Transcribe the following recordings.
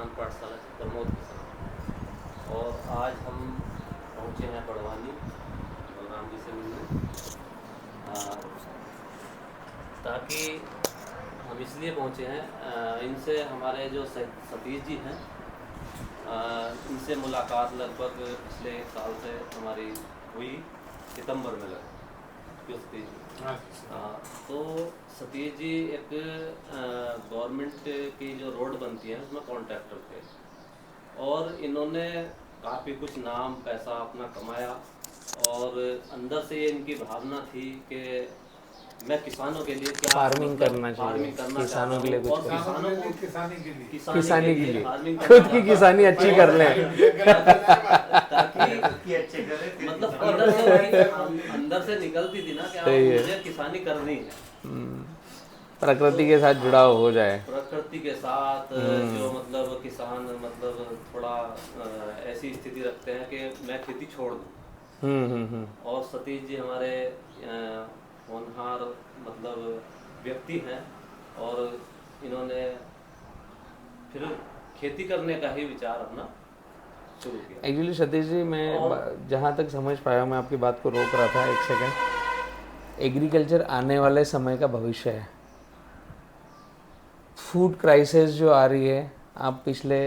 किसान पाठशाला से प्रमोद किसान। और आज हम पहुँचे हैं बड़वानी बलराम जी से मिलने, ताकि हम इसलिए पहुँचे हैं, इनसे हमारे जो सतीश जी हैं, इनसे मुलाकात लगभग पिछले 1 साल से हमारी हुई, सितंबर में लगभग। क्यों सतीश जी? तो सतीश जी एक गवर्नमेंट की जो रोड बनती है उसमें कॉन्ट्रैक्टर थे, और इन्होंने काफ़ी कुछ नाम पैसा अपना कमाया, और अंदर से ये इनकी भावना थी कि मैं किसानों के लिए क्या फार्मिंग करना चाहिए, फार्मिंग करना किसानों के लिए कुछ और करना, किसानों को किसानी के लिए फार्मिंग खुद की किसानी अच्छी कर लें। ताकि मतलब अंदर से निकलती थी ना कि मुझे किसानी करनी है, प्रकृति के साथ जुड़ाव हो जाए, प्रकृति के साथ जो मतलब किसान मतलब थोड़ा ऐसी स्थिति रखते हैं कि मैं खेती छोड़ दूँ। और सतीश जी हमारे होनहार मतलब व्यक्ति हैं, और इन्होंने फिर खेती करने का ही विचार अपना शुरू किया। एक्चुअली सतीश जी, मैं जहाँ तक समझ पाया, मैं आपकी बात को रोक रहा था एक सेकंड। एग्रीकल्चर आने वाले समय का भविष्य है। फूड क्राइसिस जो आ रही है, आप पिछले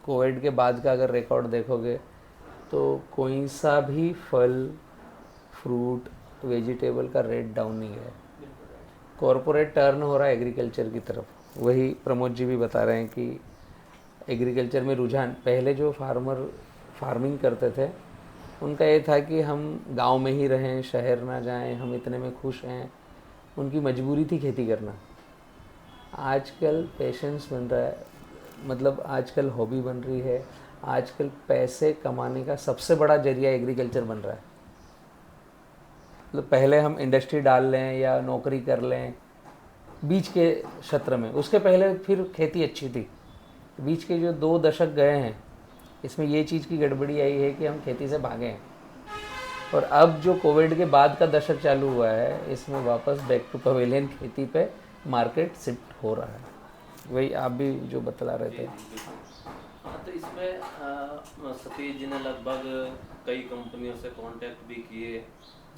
कोविड के बाद का अगर रिकॉर्ड देखोगे तो कोई सा भी फल, फ्रूट, वेजिटेबल का रेट डाउन नहीं है। कॉरपोरेट टर्न हो रहा है एग्रीकल्चर की तरफ। वही प्रमोद जी भी बता रहे हैं कि एग्रीकल्चर में रुझान, पहले जो फार्मिंग करते थे उनका ये था कि हम गांव में ही रहें, शहर ना जाएं, हम इतने में खुश हैं, उनकी मजबूरी थी खेती करना। आजकल पैशंस बन रहा है, मतलब आजकल हॉबी बन रही है, आजकल पैसे कमाने का सबसे बड़ा जरिया एग्रीकल्चर बन रहा है। मतलब पहले हम इंडस्ट्री डाल लें या नौकरी कर लें बीच के क्षेत्र में, उसके पहले फिर खेती अच्छी थी। बीच के जो 2 दशक गए हैं, इसमें ये चीज़ की गड़बड़ी आई है कि हम खेती से भागे हैं, और अब जो कोविड के बाद का दशक चालू हुआ है, इसमें वापस बैक टू पवेलियन खेती पे मार्केट शिफ्ट हो रहा है। वही आप भी जो बतला रहे थे। हाँ, तो इसमें सतीश जी ने लगभग कई कंपनियों से कांटेक्ट भी किए।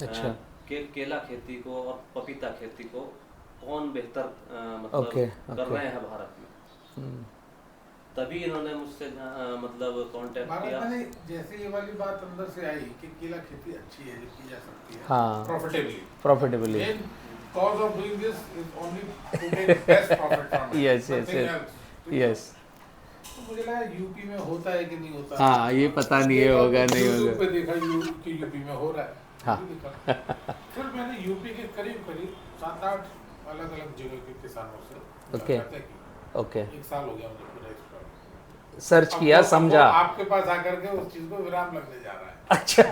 अच्छा। केला खेती को और पपीता खेती को कौन बेहतर मतलब ओके, कर रहे हैं भारत में, तभी इन्होंने मुझसे मतलब कांटेक्ट किया। जैसे ये वाली बात अंदर से आई कि केला खेती अच्छी है, की जा सकती है, हाँ, profitably. Cause of doing this is only to make best profit from it. Yes. तो मुझे लगा यूपी में होता है कि नहीं होता। हाँ, ये पता नहीं है होगा नहीं होगा। यूट्यूब पे देखा कि यूपी में हो रहा है। हाँ। फिर मैंने यूपी के करीब 7-8 अलग-अलग जगह के किसानों से ओके 1 साल हो गया मुझे पूरा एक्सप्लोर सर्च किया, समझा। आपके पास आकर के उस चीज को विराम लगने जा रहा है। अच्छा। ये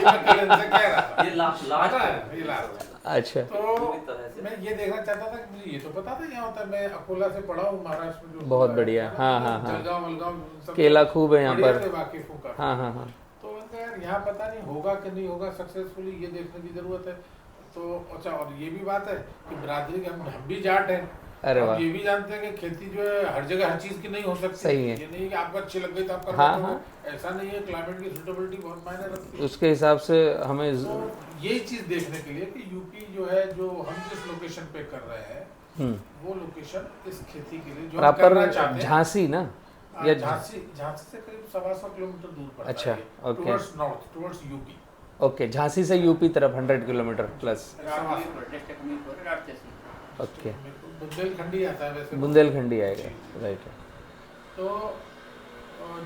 मैं कल से कह रहा था। ये लास्ट है। अच्छा। तो मैं ये देखना चाहता था कि मुझे ये तो पता था यहाँ होता है। मैं अकोला से पढ़ा हूँ, महाराष्ट्र में जो बहुत बढ़िया। हाँ। जलगांव केला खूब है यहाँ पर। वाकिफ हूँ काफी। हाँ। तो यार यहाँ पता नहीं होगा कि नहीं होगा सक्सेसफुली, ये देखने की जरूरत है। तो अच्छा, और ये भी बात है कि बिरादरी के हम भी जाट हैं। अरे वाह। ये भी जानते हैं कि खेती जो है हर जगह हर चीज की नहीं हो सकती। सही है। ये नहीं कि आपको अच्छी लग गई तो आप कर हाँ, हाँ। ऐसा नहीं है, क्लाइमेट की सूटेबिलिटी बहुत मायने रखती है। उसके हिसाब से हमें तो ये चीज देखने के लिए कि यूपी जो है, जो हम जिस लोकेशन पे कर रहे हैं, वो लोकेशन इस खेती के लिए जो हम करना चाहते हैं। झांसी ना, या झांसी से करीब 125 किलोमीटर दूर पड़ता है। अच्छा, okay. Towards north, towards UP. Okay, Jhansi से यूपी तरफ 100 किलोमीटर प्लस। ओके, बुंदेलखंडी आता है वैसे। बुंदेलखंडी आएगा, राइट। तो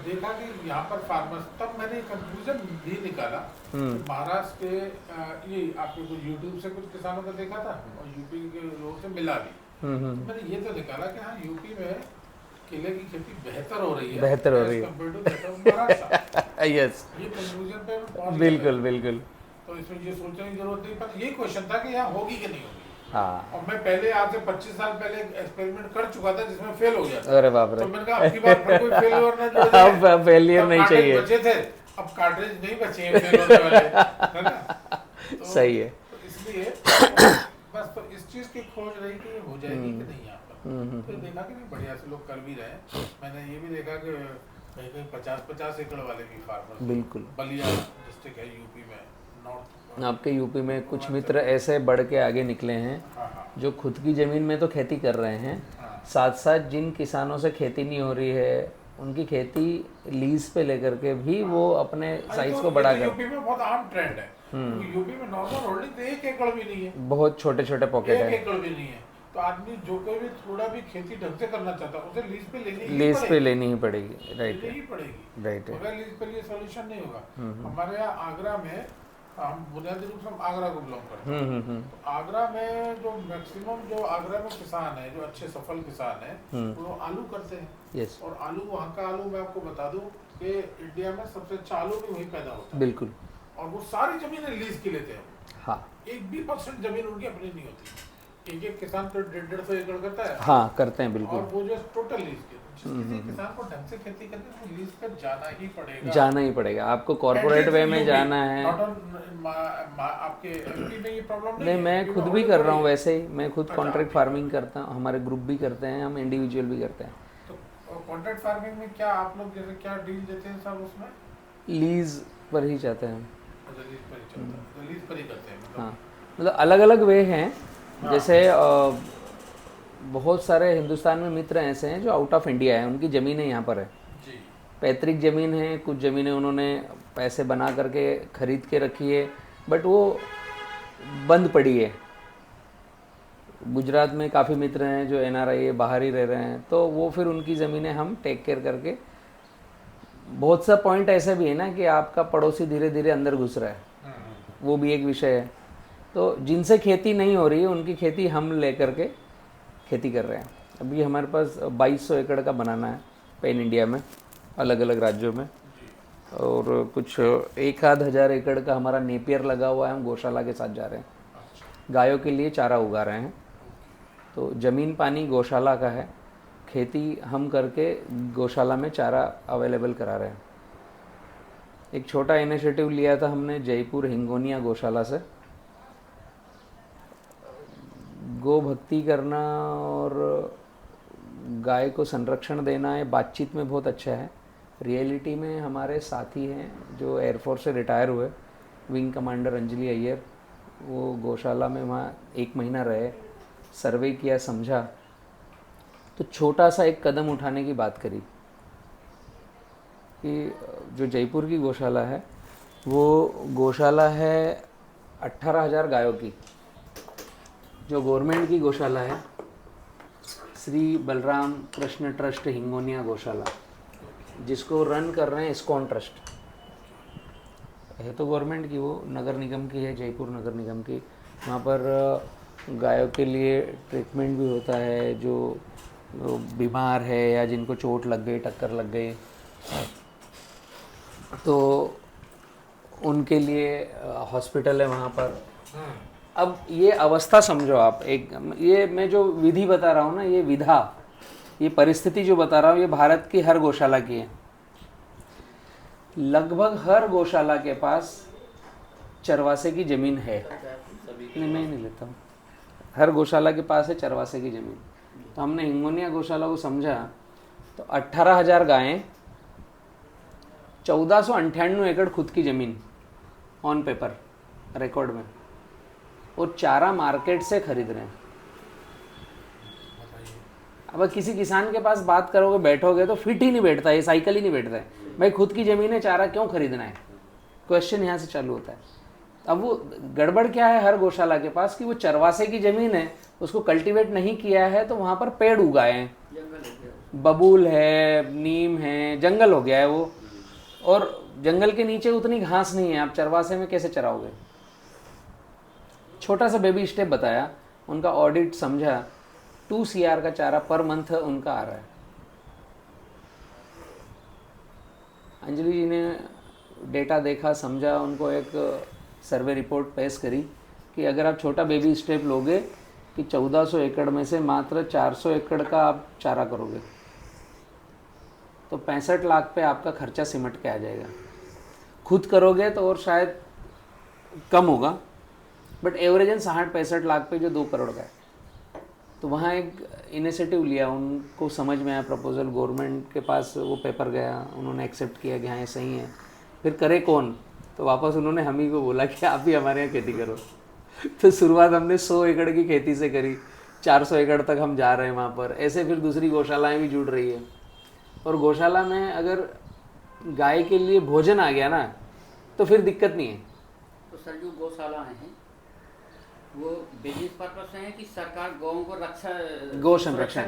देखा कि यहाँ पर फार्मर्स, तब मैंने कंक्लूजन भी निकाला। महाराष्ट्र के ये आपके कुछ यूट्यूब से कुछ किसानों का देखा था और यूपी के लोगों से मिला भी। तो मैंने ये तो निकाला कि हाँ, यूपी में केले की खेती बेहतर हो रही है, महाराष्ट्र। यस, ये कंक्लूजन पे पहुंच गया। बिल्कुल। तो इसमें ये सोचने की जरूरत नहीं, पर ये क्वेश्चन था कि यहाँ होगी कि नहीं होगी। हाँ। और मैं पहले आज से 25 साल पहले एक्सपेरिमेंट कर चुका था जिसमें फेल हो गया था। अरे बाप रे। तो मैंने कहा आपकी बार फिर कोई फेलियर ना जोड़ दे। अब फेलियर नहीं चाहिए। बचे थे, अब कार्ट्रिज नहीं बचे हैं फेल होने वाले, है ना? सही है। तो इसलिए बस तो इस चीज की खोज रही कि हो जाएगी कि नहीं यहाँ पर। तो देखा कि नहीं बढ़िया से लोग कर भी रहे हैं। मैंने ये भी देखा कि कहीं कहीं 50-50 एकड़ वाले भी फार्मर, बिल्कुल। बलिया डिस्ट्रिक्ट है यूपी में, नॉर्थ आपके यूपी में कुछ मित्र ऐसे बढ़ के आगे निकले हैं हाँ हाँ जो खुद की ज़मीन में तो खेती कर रहे हैं, हाँ साथ साथ जिन किसानों से खेती नहीं हो रही है उनकी खेती लीज पे लेकर के भी वो अपने साइज को बढ़ा कर, यूपी में बहुत आम ट्रेंड है। यूपी में नॉर्मल होल्डिंग तो 1 एकड़ भी नहीं है, बहुत छोटे छोटे पॉकेट 1 है, एकड़ भी नहीं है। तो आदमी जो कोई भी थोड़ा भी खेती ढंग से करना चाहता है उसे लीज पे लेनी ही पड़ेगी। राइट लेनी ही पड़ेगी, राइट है। मगर लीज पे लिए सोल्यूशन नहीं होगा। हमारे यहाँ आगरा में, हम बुनियादी रूप से हम आगरा को बिलोंग करते हैं, तो आगरा में जो मैक्सिमम जो आगरा में किसान है, जो अच्छे सफल किसान है, वो आलू करते हैं। यस, और आलू, वहाँ का आलू मैं आपको बता दूं कि इंडिया में सबसे अच्छा आलू भी वहीं पैदा होता है। बिल्कुल। और वो सारी जमीनें लीज की लेते हैं। हाँ 1% जमीन उनकी अपनी नहीं होती। एक किसान तो 150 एकड़ करता है। हाँ करते हैं बिल्कुल। और वो जो टोटल लीज के, किसी किसान को ढंग से खेती करनी है तो लीज पर जाना ही पड़ेगा, जाना ही पड़ेगा आपको, कॉर्पोरेट वे में जाना है। आपके एमपी में ये प्रॉब्लम नहीं, मैं खुद भी कर रहा हूँ वैसे ही, मैं खुद कॉन्ट्रैक्ट फार्मिंग करता हूँ, हमारे ग्रुप भी करते हैं, हम इंडिविजुअल भी करते हैं। तो कॉन्ट्रैक्ट फार्मिंग में क्या आप लोग जैसे क्या डील देते हैं सब उसमें? लीज पर ही चाहते हैं। अच्छा, लीज पर ही चलता है, तो लीज पर ही करते हैं मतलब। हाँ मतलब अलग अलग वे हैं। जैसे बहुत सारे हिंदुस्तान में मित्र ऐसे हैं जो आउट ऑफ इंडिया हैं, उनकी ज़मीनें यहाँ पर है, जी पैतृक ज़मीन है, कुछ ज़मीनें उन्होंने पैसे बना करके ख़रीद के रखी है, बट वो बंद पड़ी है। गुजरात में काफ़ी मित्र हैं जो एनआरआई है, बाहर ही रह रहे हैं, तो वो फिर उनकी ज़मीनें हम टेक केयर करके। बहुत सा पॉइंट ऐसा भी है ना कि आपका पड़ोसी धीरे धीरे अंदर घुस रहा है, वो भी एक विषय है। तो जिनसे खेती नहीं हो रही है उनकी खेती हम ले करके खेती कर रहे हैं। अभी हमारे पास 2200 एकड़ का बनाना है पैन इंडिया में, अलग अलग राज्यों में, और कुछ 1,000 एकड़ का हमारा नेपियर लगा हुआ है। हम गौशाला के साथ जा रहे हैं, गायों के लिए चारा उगा रहे हैं। तो ज़मीन पानी गौशाला का है, खेती हम करके गौशाला में चारा अवेलेबल करा रहे हैं। एक छोटा इनिशिएटिव लिया था हमने जयपुर हिंगोनिया गौशाला से। गो भक्ति करना और गाय को संरक्षण देना ये बातचीत में बहुत अच्छा है, रियलिटी में हमारे साथी हैं जो एयरफोर्स से रिटायर हुए, विंग कमांडर अंजलि अय्यर, वो गौशाला में वहाँ 1 महीना रहे, सर्वे किया, समझा, तो छोटा सा एक कदम उठाने की बात करी कि जो जयपुर की गौशाला है वो गौशाला है 18,000 गायों की। जो गवर्नमेंट की गौशाला है श्री बलराम कृष्ण ट्रस्ट हिंगोनिया गौशाला, जिसको रन कर रहे हैं इस्कॉन ट्रस्ट, है तो गवर्नमेंट की, वो नगर निगम की है, जयपुर नगर निगम की। वहाँ पर गायों के लिए ट्रीटमेंट भी होता है, जो बीमार है या जिनको चोट लग गई, टक्कर लग गई, तो उनके लिए हॉस्पिटल है वहाँ पर। अब ये अवस्था समझो आप, एक ये मैं जो विधि बता रहा हूँ ना, ये विधा, ये परिस्थिति जो बता रहा हूँ, ये भारत की हर गौशाला की है। लगभग हर गौशाला के पास चरवासे की ज़मीन है। नहीं, मैं नहीं लेता हूँ, हर गौशाला के पास है चरवासे की ज़मीन। तो हमने हिंगोनिया गौशाला को समझा, तो 18,000 गायें, 1498 एकड़ खुद की ज़मीन ऑन पेपर रिकॉर्ड में, और चारा मार्केट से खरीद रहे हैं। अब किसी किसान के पास बात करोगे, बैठोगे तो फिट ही नहीं बैठता, ये साइकिल ही नहीं बैठता है। भाई खुद की ज़मीन है, चारा क्यों खरीदना है, क्वेश्चन यहाँ से चालू होता है। अब वो गड़बड़ क्या है हर गौशाला के पास कि वो चरवासे की ज़मीन है, उसको कल्टीवेट नहीं किया है, तो वहाँ पर पेड़ उगाए हैं, बबूल है, नीम है, जंगल हो गया है वो, और जंगल के नीचे उतनी घास नहीं है, आप चरवासे में कैसे चराओगे। छोटा सा बेबी स्टेप बताया, उनका ऑडिट समझा, 2 CR का चारा पर मंथ उनका आ रहा है। अंजलि जी ने डेटा देखा, समझा, उनको एक सर्वे रिपोर्ट पेश करी कि अगर आप छोटा बेबी स्टेप लोगे कि 1400 एकड़ में से मात्र 400 एकड़ का आप चारा करोगे, तो 65 लाख पे आपका खर्चा सिमट के आ जाएगा। खुद करोगे तो और शायद कम होगा, बट एवरेजन 60-65 लाख पे जो 2 करोड़ का है। तो वहाँ एक इनिशिएटिव लिया, उनको समझ में आया प्रपोज़ल, गवर्नमेंट के पास वो पेपर गया, उन्होंने एक्सेप्ट किया कि हाँ ये सही है। फिर करे कौन, तो वापस उन्होंने हम ही को बोला कि आप ही हमारे यहाँ खेती करो। तो शुरुआत हमने 100 एकड़ की खेती से करी, 400 एकड़ तक हम जा रहे हैं वहाँ पर। ऐसे फिर दूसरी गौशालाएँ भी जुड़ रही है, और गौशाला में अगर गाय के लिए भोजन आ गया ना तो फिर दिक्कत नहीं है। तो सर जो गौशाला हैं वो बिजनेस पर्पस से है कि सरकार गौओं को रक्षा, गौ संरक्षण,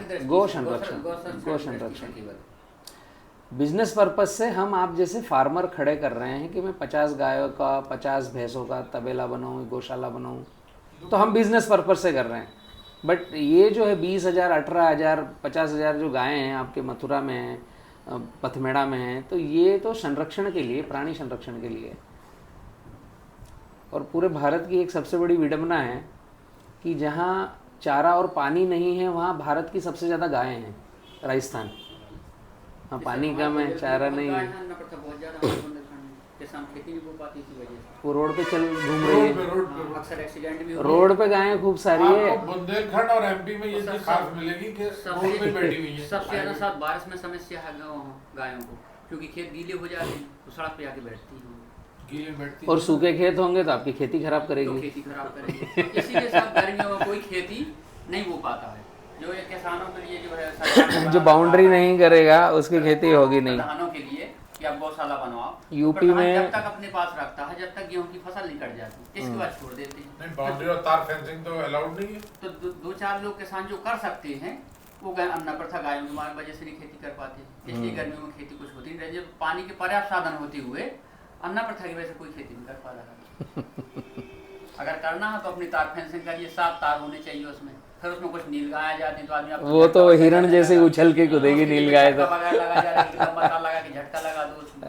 बिजनेस पर्पस से हम आप जैसे फार्मर खड़े कर रहे हैं कि मैं 50 गायों का, 50 भैंसों का तबेला बनाऊँ, गौशाला बनाऊँ, तो हम बिजनेस पर्पस से कर रहे हैं। बट ये जो है 20,000, 18,000, 50,000 जो गायें हैं आपके मथुरा में हैं, पथमेड़ा में हैं, तो ये तो संरक्षण के लिए, प्राणी संरक्षण के लिए। और पूरे भारत की एक सबसे बड़ी विडंबना है कि जहाँ चारा और पानी नहीं है वहाँ भारत की सबसे ज़्यादा गायें हैं। राजस्थान, हाँ पानी कम है, चारा नहीं है, किसान खेती नहीं हो पाती इसी वजह से। वो रोड पे चल घूम रही है, अक्सर एक्सीडेंट भी रोड पे गायें खूब सारी है। बुंदेलखंड और एमपी में ये चीज खास मिलेगी कि रोड पे बैठी हुई है। सबसे ज्यादा साथ बारिश में समस्या है गायों को, क्योंकि खेत गीले हो जाते हैं तो सड़क पे आके बैठती हैं, गीले बैठती और सूखे खेत होंगे तो आपकी खेती खराब करेगी, तो खेती खराब करेगी। इसीलिए सब गर्मियों में कोई खेती नहीं हो पाता है। जो ये किसानों के लिए जो है जो बाउंड्री नहीं करेगा उसकी खेती होगी नहीं। प्रधानों के लिए कि आप गौशाला बनवाओ, यूपी में जब तक अपने पास रखता है, जब तक गेहूं की फसल नहीं कट जाती, इसके बाद छोड़ देते हैं। नहीं, बाउंड्री और तार फेंसिंग तो अलाउड नहीं है। तो दो चार लोग किसान जो कर सकते हैं वो अन्ना प्रथा गायों की वजह से नहीं खेती कर पाते, इसलिए गर्मियों में खेती कुछ होती नहीं रही। जब पानी के पर्याप्त साधन होते हुए अन्ना प्रथा की वजह से कोई खेती नहीं कर पा रहा। अगर करना है तो अपनी तार फेंसिंग करिए, 7 तार होने चाहिए उसमें, फिर उसमें कुछ नील गाय आ जाती है तो आदमी वो तो हिरण जैसे उछल के कूदेगी नील गाय तो। झटका लगा दो उसमें।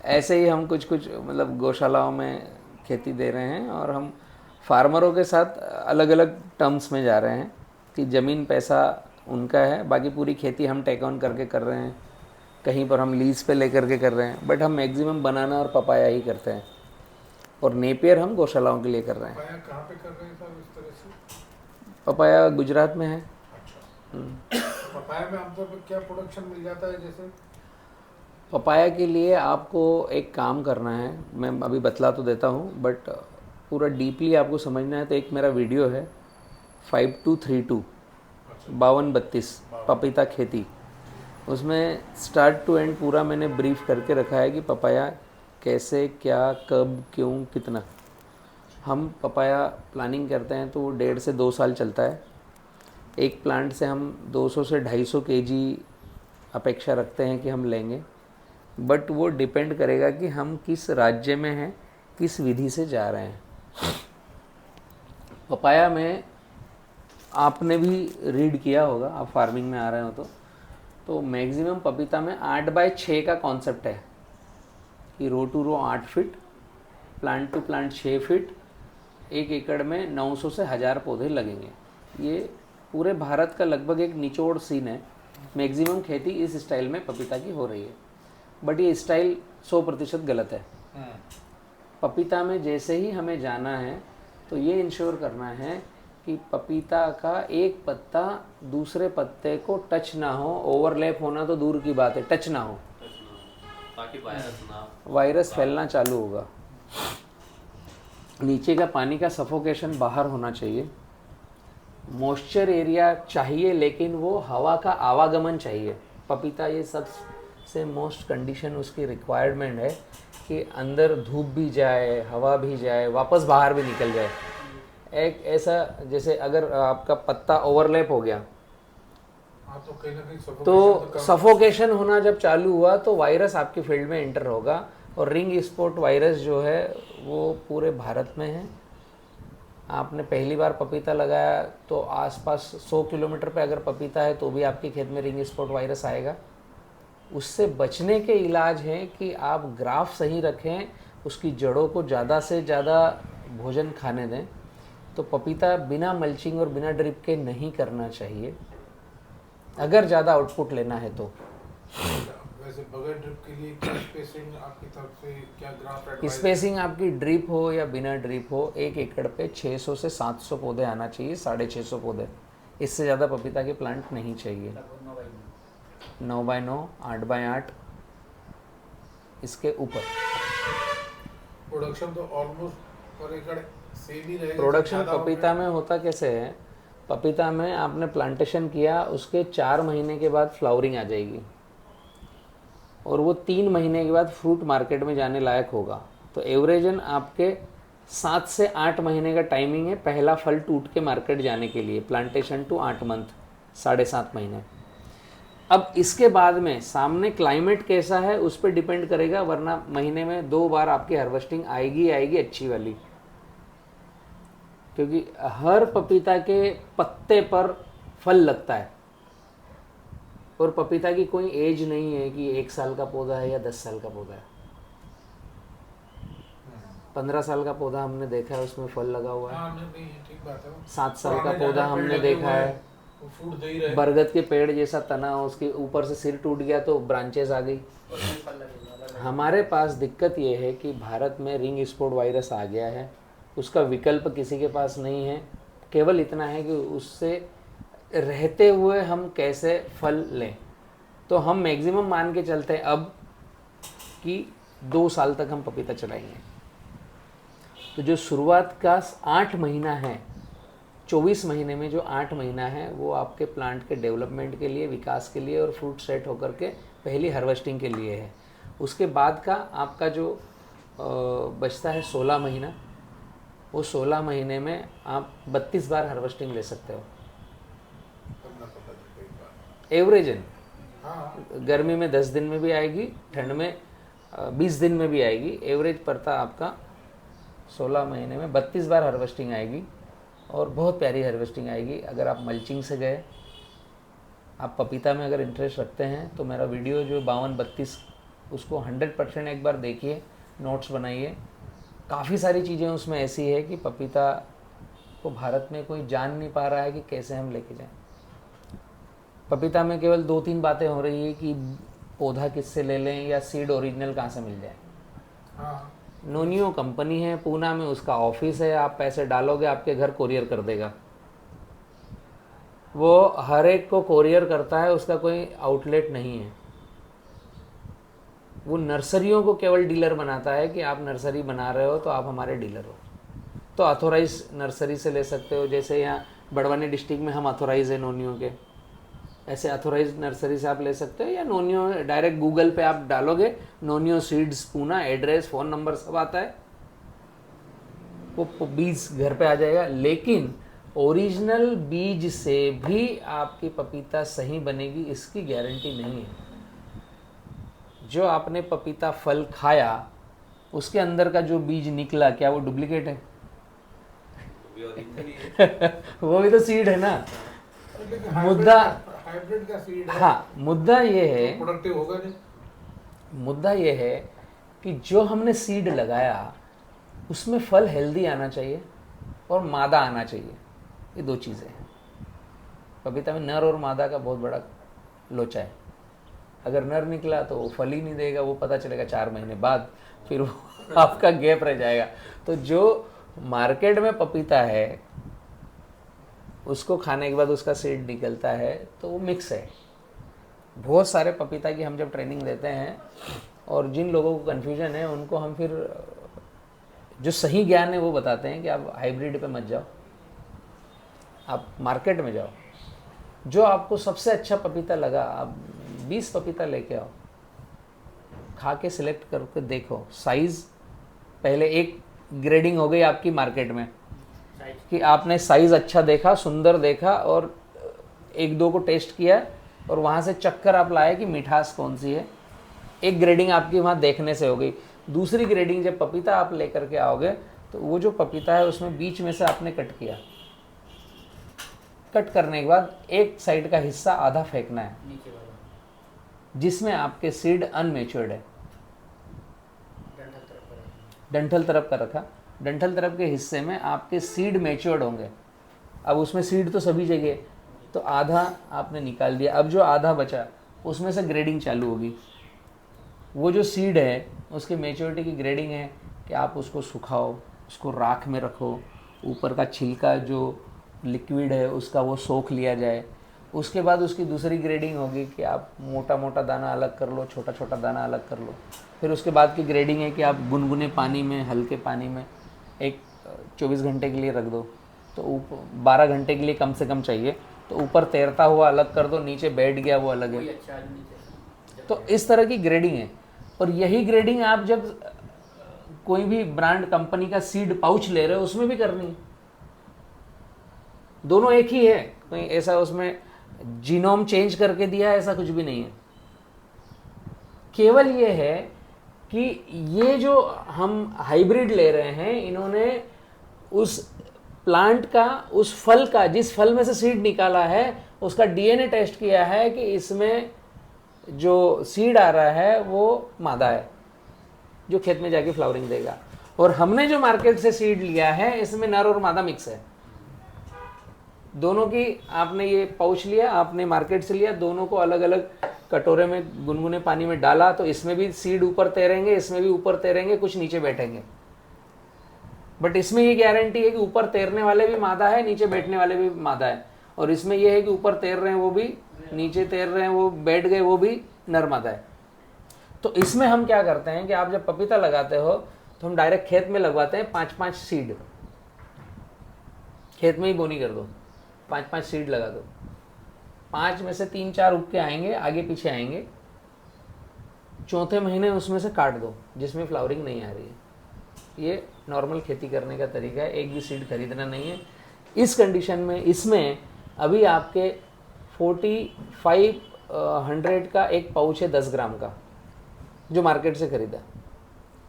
ऐसे ही हम कुछ मतलब गौशालाओं में खेती दे रहे हैं, और हम फार्मरों के साथ अलग अलग टर्म्स में जा रहे हैं कि ज़मीन पैसा उनका है, बाकी पूरी खेती हम टेक ऑन करके कर रहे हैं, कहीं पर हम लीज पे लेकर के कर रहे हैं। बट हम मैक्सिमम बनाना और पपाया ही करते हैं, और नेपियर हम गौशालाओं के लिए कर रहे हैं। पपाया कहाँ पे कर रहे हैं सर इस तरह से? पपाया गुजरात में है। पपाया में आमतौर पर क्या प्रोडक्शन मिल जाता है? जैसे पपाया के लिए आपको एक काम करना है, मैं अभी बतला तो देता हूँ, बट पूरा डीपली आपको समझना है तो एक मेरा वीडियो है 5232 5232 पपीता खेती, उसमें स्टार्ट टू एंड पूरा मैंने ब्रीफ करके रखा है कि पपाया कैसे, क्या, कब, क्यों, कितना। हम पपाया प्लानिंग करते हैं तो वो 1.5 से 2 साल चलता है। एक प्लांट से हम 200 से 250 केजी अपेक्षा रखते हैं कि हम लेंगे, बट वो डिपेंड करेगा कि हम किस राज्य में हैं, किस विधि से जा रहे हैं। पपाया में आपने भी रीड किया होगा, आप फार्मिंग में आ रहे हो तो मैक्सिमम पपीता में 8x6 का कॉन्सेप्ट है कि row to row 8 feet, plant to plant 6 feet, 1 एकड़ में 900 से 1000 पौधे लगेंगे। ये पूरे भारत का लगभग एक निचोड़ सीन है। मैक्सिमम खेती इस स्टाइल में पपीता की हो रही है, बट ये स्टाइल 100% गलत है। पपीता में जैसे ही हमें जाना है तो ये इंश्योर करना है कि पपीता का एक पत्ता दूसरे पत्ते को टच ना हो, ओवरलैप होना तो दूर की बात है, टच ना हो, ताकि वायरस फैलना चालू होगा। नीचे का पानी का सफोकेशन बाहर होना चाहिए, मॉइस्चर एरिया चाहिए, लेकिन वो हवा का आवागमन चाहिए। पपीता ये सबसे मोस्ट कंडीशन उसकी रिक्वायरमेंट है कि अंदर धूप भी जाए, हवा भी जाए, वापस बाहर भी निकल जाए। एक ऐसा जैसे अगर आपका पत्ता ओवरलैप हो गया तो सफोकेशन होना जब चालू हुआ तो वायरस आपके फील्ड में एंटर होगा, और रिंग स्पॉट वायरस जो है वो पूरे भारत में है। आपने पहली बार पपीता लगाया तो आसपास 100 किलोमीटर पे अगर पपीता है तो भी आपके खेत में रिंग स्पॉट वायरस आएगा। उससे बचने के इलाज हैं कि आप ग्राफ सही रखें, उसकी जड़ों को ज़्यादा से ज़्यादा भोजन खाने दें। तो पपीता बिना मल्चिंग और बिना ड्रिप के नहीं करना चाहिए अगर ज़्यादा आउटपुट लेना है तो। वैसे बगैर ड्रिप के लिए क्या स्पेसिंग आपकी तरफ से, क्या ग्राफ एडवाइस? स्पेसिंग आपकी ड्रिप हो या बिना ड्रिप हो, 1 एकड़ पे 600 से 700 पौधे आना चाहिए, 650 पौधे। इससे ज़्यादा पपीता के प्लांट नहीं चाहिए। लगभग 9 बाई 9। 9x9, 8x8, इसके ऊपर। प्रोडक्शन तो ऑलमोस्ट पर एकड़ सेम ही रहेगा। प्रोडक्शन ज़्यादा पपीता में होता कैसे है, पपीता में आपने प्लांटेशन किया, उसके 4 महीने के बाद फ्लावरिंग आ जाएगी और वो 3 महीने के बाद फ्रूट मार्केट में जाने लायक होगा। तो एवरेजन आपके 7 से 8 महीने का टाइमिंग है पहला फल टूट के मार्केट जाने के लिए, प्लांटेशन टू 8 मंथ, 7.5 महीने। अब इसके बाद में सामने क्लाइमेट कैसा है उस पर डिपेंड करेगा, वरना महीने में 2 बार आपकी हार्वेस्टिंग आएगी अच्छी वाली, क्योंकि हर पपीता के पत्ते पर फल लगता है और पपीता की कोई एज नहीं है कि 1 साल का पौधा है या 10 साल का पौधा है। 15 साल का पौधा हमने देखा है उसमें फल लगा हुआ है। हाँ, नहीं, ठीक बात है। 7 साल का पुराने पौधा ज़्यादा पेड़ हमने लगे देखा हुए है। हैं, वो फ्रूट दे ही रहे। बरगद के पेड़ जैसा तना, उसके ऊपर से सिर टूट गया तो ब्रांचेस आ गई। उसमें फल लगेगा अलग-अलग। हमारे पास दिक्कत ये है कि भारत में रिंग स्पॉट वायरस आ गया है, उसका विकल्प किसी के पास नहीं है। केवल इतना है कि उससे रहते हुए हम कैसे फल लें। तो हम मैक्सिमम मान के चलते हैं अब कि 2 साल तक हम पपीता चलाएंगे। तो जो शुरुआत का 8 महीना है, 24 महीने में जो 8 महीना है वो आपके प्लांट के डेवलपमेंट के लिए, विकास के लिए और फ्रूट सेट होकर के पहली हार्वेस्टिंग के लिए है। उसके बाद का आपका जो बचता है 16 महीना, वो 16 महीने में आप 32 बार हार्वेस्टिंग ले सकते हो एवरेजन। हाँ, गर्मी में 10 दिन में भी आएगी, ठंड में 20 दिन में भी आएगी। एवरेज पड़ता आपका 16 महीने में 32 बार हार्वेस्टिंग आएगी और बहुत प्यारी हार्वेस्टिंग आएगी। अगर आप मल्चिंग से गए, आप पपीता में अगर इंटरेस्ट रखते हैं तो मेरा वीडियो जो 52-32 उसको 100% एक बार देखिए, नोट्स बनाइए। काफ़ी सारी चीज़ें उसमें ऐसी है कि पपीता को भारत में कोई जान नहीं पा रहा है कि कैसे हम लेके जाएं। पपीता में केवल 2-3 बातें हो रही है कि पौधा किससे ले लें या सीड ओरिजिनल कहाँ से मिल जाए। हाँ, नोनियो कंपनी है पूना में, उसका ऑफिस है, आप पैसे डालोगे आपके घर कोरियर कर देगा। वो हर एक को कोरियर करता है, उसका कोई आउटलेट नहीं है। वो नर्सरियों को केवल डीलर बनाता है कि आप नर्सरी बना रहे हो तो आप हमारे डीलर हो। तो ऑथोराइज नर्सरी से ले सकते हो, जैसे यहाँ बड़वानी डिस्ट्रिक्ट में हम ऑथोराइज है नोनियो के, ऐसे ऑथोराइज नर्सरी से आप ले सकते हो। या नोनियो डायरेक्ट गूगल पे आप डालोगे नोनियो seeds Poona, address, phone number सब आता है, वो बीज घर पे आ जाएगा। लेकिन ओरिजिनल बीज से भी आपकी पपीता सही बनेगी इसकी गारंटी नहीं है। जो आपने पपीता फल खाया उसके अंदर का जो बीज निकला, क्या वो डुप्लीकेट है? भी original ही है। वो भी तो सीड है ना। लेकिन मुद्दा हाइब्रिड का सीड है, हाँ, मुद्दा ये है, प्रोडक्टिव होगा नहीं। मुद्दा ये है कि जो हमने सीड लगाया उसमें फल हेल्दी आना चाहिए और मादा आना चाहिए। ये 2 चीज़ें हैं। पपीता में नर और मादा का बहुत बड़ा लोचा है। अगर नर निकला तो वो फल ही नहीं देगा, वो पता चलेगा 4 महीने बाद, फिर वो आपका गैप रह जाएगा। तो जो मार्केट में पपीता है उसको खाने के बाद उसका सीड निकलता है तो वो मिक्स है। बहुत सारे पपीता की हम जब ट्रेनिंग देते हैं और जिन लोगों को कन्फ्यूजन है उनको हम फिर जो सही ज्ञान है वो बताते हैं कि आप हाइब्रिड पे मत जाओ, आप मार्केट में जाओ। जो आपको सबसे अच्छा पपीता लगा, आप 20 पपीता लेके आओ, खा के सिलेक्ट करके देखो। साइज़ पहले एक ग्रेडिंग हो गई आपकी मार्केट में कि आपने साइज़ अच्छा देखा, सुंदर देखा और 1-2 को टेस्ट किया और वहाँ से चक्कर आप लाए कि मिठास कौन सी है। एक ग्रेडिंग आपकी वहाँ देखने से हो गई। दूसरी ग्रेडिंग जब पपीता आप लेकर के आओगे तो वो जो पपीता है उसमें बीच में से आपने कट किया, कट करने के बाद एक साइड का हिस्सा आधा फेंकना है नीचे वाला जिसमें आपके सीड अनमेच्योर्ड है। डंठल तरफ पर है। डंठल तरफ का रखा, डंठल तरफ के हिस्से में आपके सीड मैच्योर्ड होंगे। अब उसमें सीड तो सभी जगह, तो आधा आपने निकाल दिया। अब जो आधा बचा उसमें से ग्रेडिंग चालू होगी। वो जो सीड है उसके मैच्योरिटी की ग्रेडिंग है कि आप उसको सुखाओ, उसको राख में रखो, ऊपर का छिलका जो लिक्विड है उसका वो सोख लिया जाए। उसके बाद उसकी दूसरी ग्रेडिंग होगी कि आप मोटा मोटा दाना अलग कर लो, छोटा छोटा दाना अलग कर लो। फिर उसके बाद की ग्रेडिंग है कि आप गुनगुने पानी में, हल्के पानी में एक 24 घंटे के लिए रख दो, तो 12 घंटे के लिए कम से कम चाहिए। तो ऊपर तैरता हुआ अलग कर दो, नीचे बैठ गया वो अलग कोई है। अच्छा आदमी जैसा। तो इस तरह की ग्रेडिंग है। और यही ग्रेडिंग आप जब कोई भी ब्रांड कंपनी का सीड पाउच ले रहे हो उसमें भी करनी है। दोनों एक ही है, कोई ऐसा उसमें जीनोम चेंज करके दिया है ऐसा कुछ भी नहीं है। केवल ये है कि ये जो हम हाइब्रिड ले रहे हैं, इन्होंने उस प्लांट का, उस फल का, जिस फल में से सीड निकाला है उसका डीएनए टेस्ट किया है कि इसमें जो सीड आ रहा है वो मादा है जो खेत में जाके फ्लावरिंग देगा। और हमने जो मार्केट से सीड लिया है इसमें नर और मादा मिक्स है। दोनों की, आपने ये पाउच लिया, आपने मार्केट से लिया, दोनों को अलग अलग कटोरे में गुनगुने पानी में डाला, तो इसमें भी सीड ऊपर तैरेंगे, इसमें भी ऊपर तैरेंगे, कुछ नीचे बैठेंगे। बट इसमें ये गारंटी है कि ऊपर तैरने वाले भी मादा है, नीचे बैठने वाले भी मादा है। और इसमें यह है कि ऊपर तैर रहे हैं वो भी, नीचे तैर रहे हैं वो, बैठ गए वो भी, नर मादा है। तो इसमें हम क्या करते हैं कि आप जब पपीता लगाते हो तो हम डायरेक्ट खेत में लगवाते हैं 5-5 सीड, खेत में ही बोनी कर दो, 5-5 सीड लगा दो। 5 में से 3-4 उग के आएंगे, आगे पीछे आएंगे। चौथे महीने उसमें से काट दो जिसमें फ्लावरिंग नहीं आ रही है। ये नॉर्मल खेती करने का तरीका है, एक भी सीड खरीदना नहीं है। इस कंडीशन में इसमें अभी आपके 4500 का एक पाउच है 10 ग्राम का जो मार्केट से खरीदा,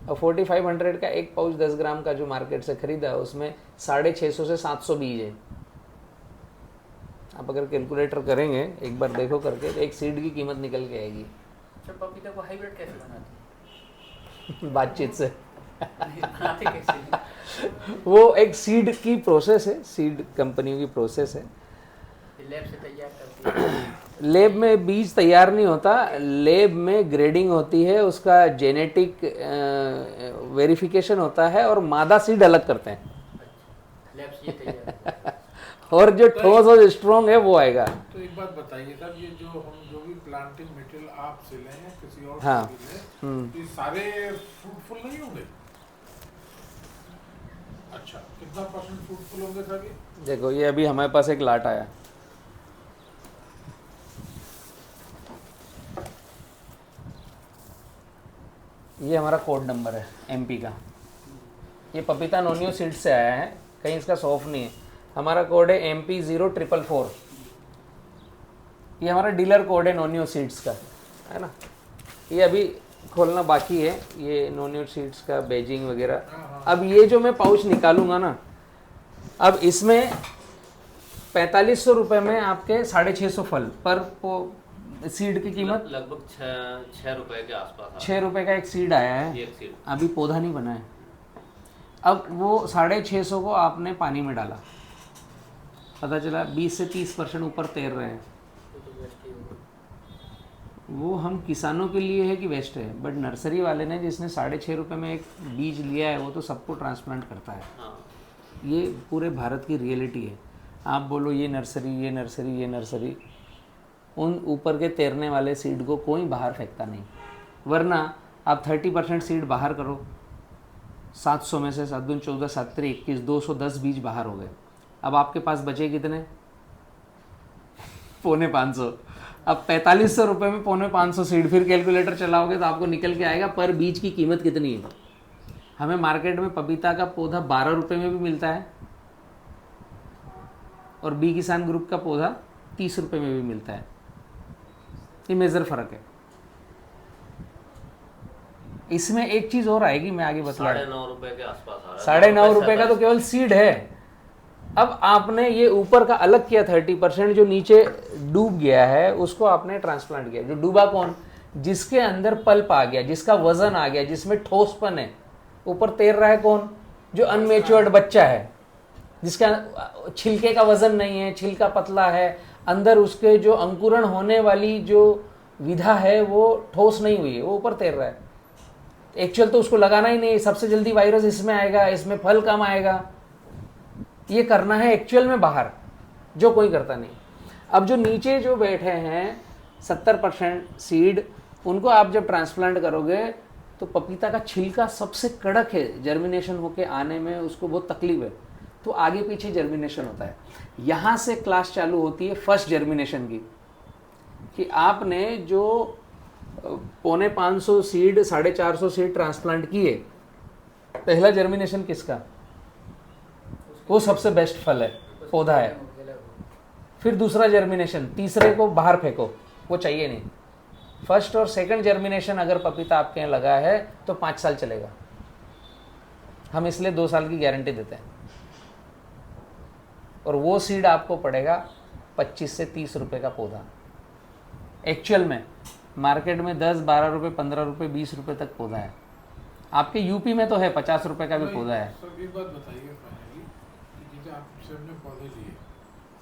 और 4500 का एक पाउच 10 ग्राम का जो मार्केट से खरीदा उसमें 650 से 700 बीज है। आप अगर कैलकुलेटर करेंगे एक बार देखो करके तो एक सीड की कीमत निकल के आएगी। अच्छा, पपीता को हाइब्रिड कैसे बनाते हैं? बातचीत से बनाते कैसे? वो एक सीड की प्रोसेस है, सीड कंपनियों की प्रोसेस है। लैब से तैयार करते हैं? लैब में बीज तैयार नहीं होता, लैब में ग्रेडिंग होती है, उसका जेनेटिक वेरिफिकेशन होता है और मादा सीड अलग करते हैं। लैब से ये तैयार। और जो ठोस और स्ट्रॉन्ग है वो आएगा। तो एक बात बताइए सर, ये जो हम जो भी प्लांटिंग मटेरियल आप से लें या किसी और हाँ। से भी लें, ये सारे फ्रूटफुल नहीं होंगे? अच्छा, कितना % फ्रूटफुल होंगे सर ये? देखो ये अभी हमारे पास एक लाट आया, ये हमारा कोड नंबर है एमपी का। ये पपीता नोनियो सीड से आया है, कहीं इसका सॉफ नहीं है। हमारा कोड है MP0444। ये हमारा डीलर कोड है नोनियो सीड्स का, है ना। ये अभी खोलना बाकी है, ये नोनियो सीड्स का बेजिंग वगैरह। अब ये जो मैं पाउच निकालूंगा ना, अब इसमें 4500 रुपये में आपके 650 फल पर सीड की कीमत लगभग 6 रुपए के आसपास। 6 रुपये का एक सीड आया है, एक सीड। अभी पौधा नहीं बना है। अब वो 650 को आपने पानी में डाला, पता चला 20 से 30% ऊपर तैर रहे हैं। वो हम किसानों के लिए है कि वेस्ट है, बट नर्सरी वाले ने जिसने 6.5 रुपये में एक बीज लिया है वो तो सबको ट्रांसप्लांट करता है। हाँ। ये पूरे भारत की रियलिटी है। आप बोलो ये नर्सरी, ये नर्सरी, ये नर्सरी, उन ऊपर के तैरने वाले सीड को कोई बाहर फेंकता नहीं। वरना आप 30% सीड बाहर करो, 700 में से 7 दूनी 14, 7 त्रिक 21, 210 बीज बाहर हो गए। अब आपके पास बचे कितने? 550। अब 4500 रुपये में 550 सीड, फिर कैलकुलेटर चलाओगे तो आपको निकल के आएगा पर बीज की कीमत कितनी है। हमें मार्केट में पपीता का पौधा 12 रुपये में भी मिलता है और बी किसान ग्रुप का पौधा 30 रुपये में भी मिलता है। ये मेजर फर्क है। इसमें एक चीज और आएगी, मैं आगे बता रहा हूं। 9.5 रुपए के आसपास आ रहा है। 9.5 रुपये का तो केवल सीड है। अब आपने ये ऊपर का अलग किया 30%, जो नीचे डूब गया है उसको आपने ट्रांसप्लांट किया। जो डूबा कौन? जिसके अंदर पल्प आ गया, जिसका वजन आ गया, जिसमें ठोसपन है। ऊपर तैर रहा है कौन? जो अनमेच्योर्ड बच्चा है, जिसका छिलके का वजन नहीं है, छिलका पतला है, अंदर उसके जो अंकुरण होने वाली जो विधा है वो ठोस नहीं हुई है, वो ऊपर तैर रहा है। एक्चुअल तो उसको लगाना ही नहीं, सबसे जल्दी वायरस इसमें आएगा, इसमें फल कम आएगा। ये करना है एक्चुअल में बाहर। जो कोई करता नहीं। अब जो नीचे जो बैठे हैं 70% सीड, उनको आप जब ट्रांसप्लांट करोगे तो पपीता का छिलका सबसे कड़क है, जर्मिनेशन होके आने में उसको बहुत तकलीफ है, तो आगे पीछे जर्मिनेशन होता है। यहाँ से क्लास चालू होती है फर्स्ट जर्मिनेशन की, कि आपने जो 450 सीड 450 सीड ट्रांसप्लांट किए, पहला जर्मिनेशन किसका, वो सबसे बेस्ट फल है, पौधा है। फिर दूसरा जर्मिनेशन, तीसरे को बाहर फेंको, वो चाहिए नहीं। फर्स्ट और सेकंड जर्मिनेशन अगर पपीता आपके यहाँ लगा है तो 5 साल चलेगा, हम इसलिए 2 साल की गारंटी देते हैं। और वो सीड आपको पड़ेगा 25 से 30 रुपए का पौधा। एक्चुअल में मार्केट में 10, 12 रुपए, 15 रुपए, 20 रुपए तक पौधा है। आपके यूपी में तो है 50 रुपए का भी पौधा है। सर एक बात बताइए फाइनली, कि जैसे आपसे हमने पौधे लिए,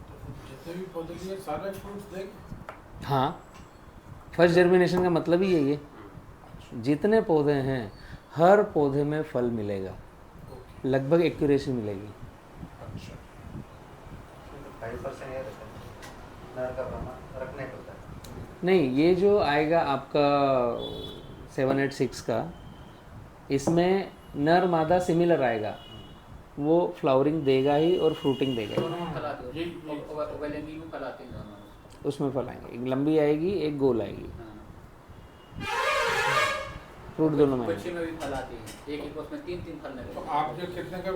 तो जितने भी पौधे लिए सारे फ्रूट्स देंगे? हाँ, फर्स्ट जर्मिनेशन का मतलब ही यही है, जितने पौधे हैं हर पौधे में फल मिलेगा, लगभग एक्यूरेसी मिलेगी। अच्छा, 5% ये रहता है नर का प्रमाण रखने को होता है। नहीं, ये जो आएगा आपका 786 का, इसमें नर मादा सिमिलर आएगा, वो फ्लावरिंग देगा ही और फ्रूटिंग देगा ही। दोनों में फल आते हैं, ओवरलैपिंग में फल आते हैं दोनों। उसमें फल आएंगे, एक लंबी आएगी एक गोल आएगी, फ्रूट दोनों में कुछ आएंगे। में भी फल आते हैं, एक एक उसमें 3-3 फल लगे। तो आप जो कितने का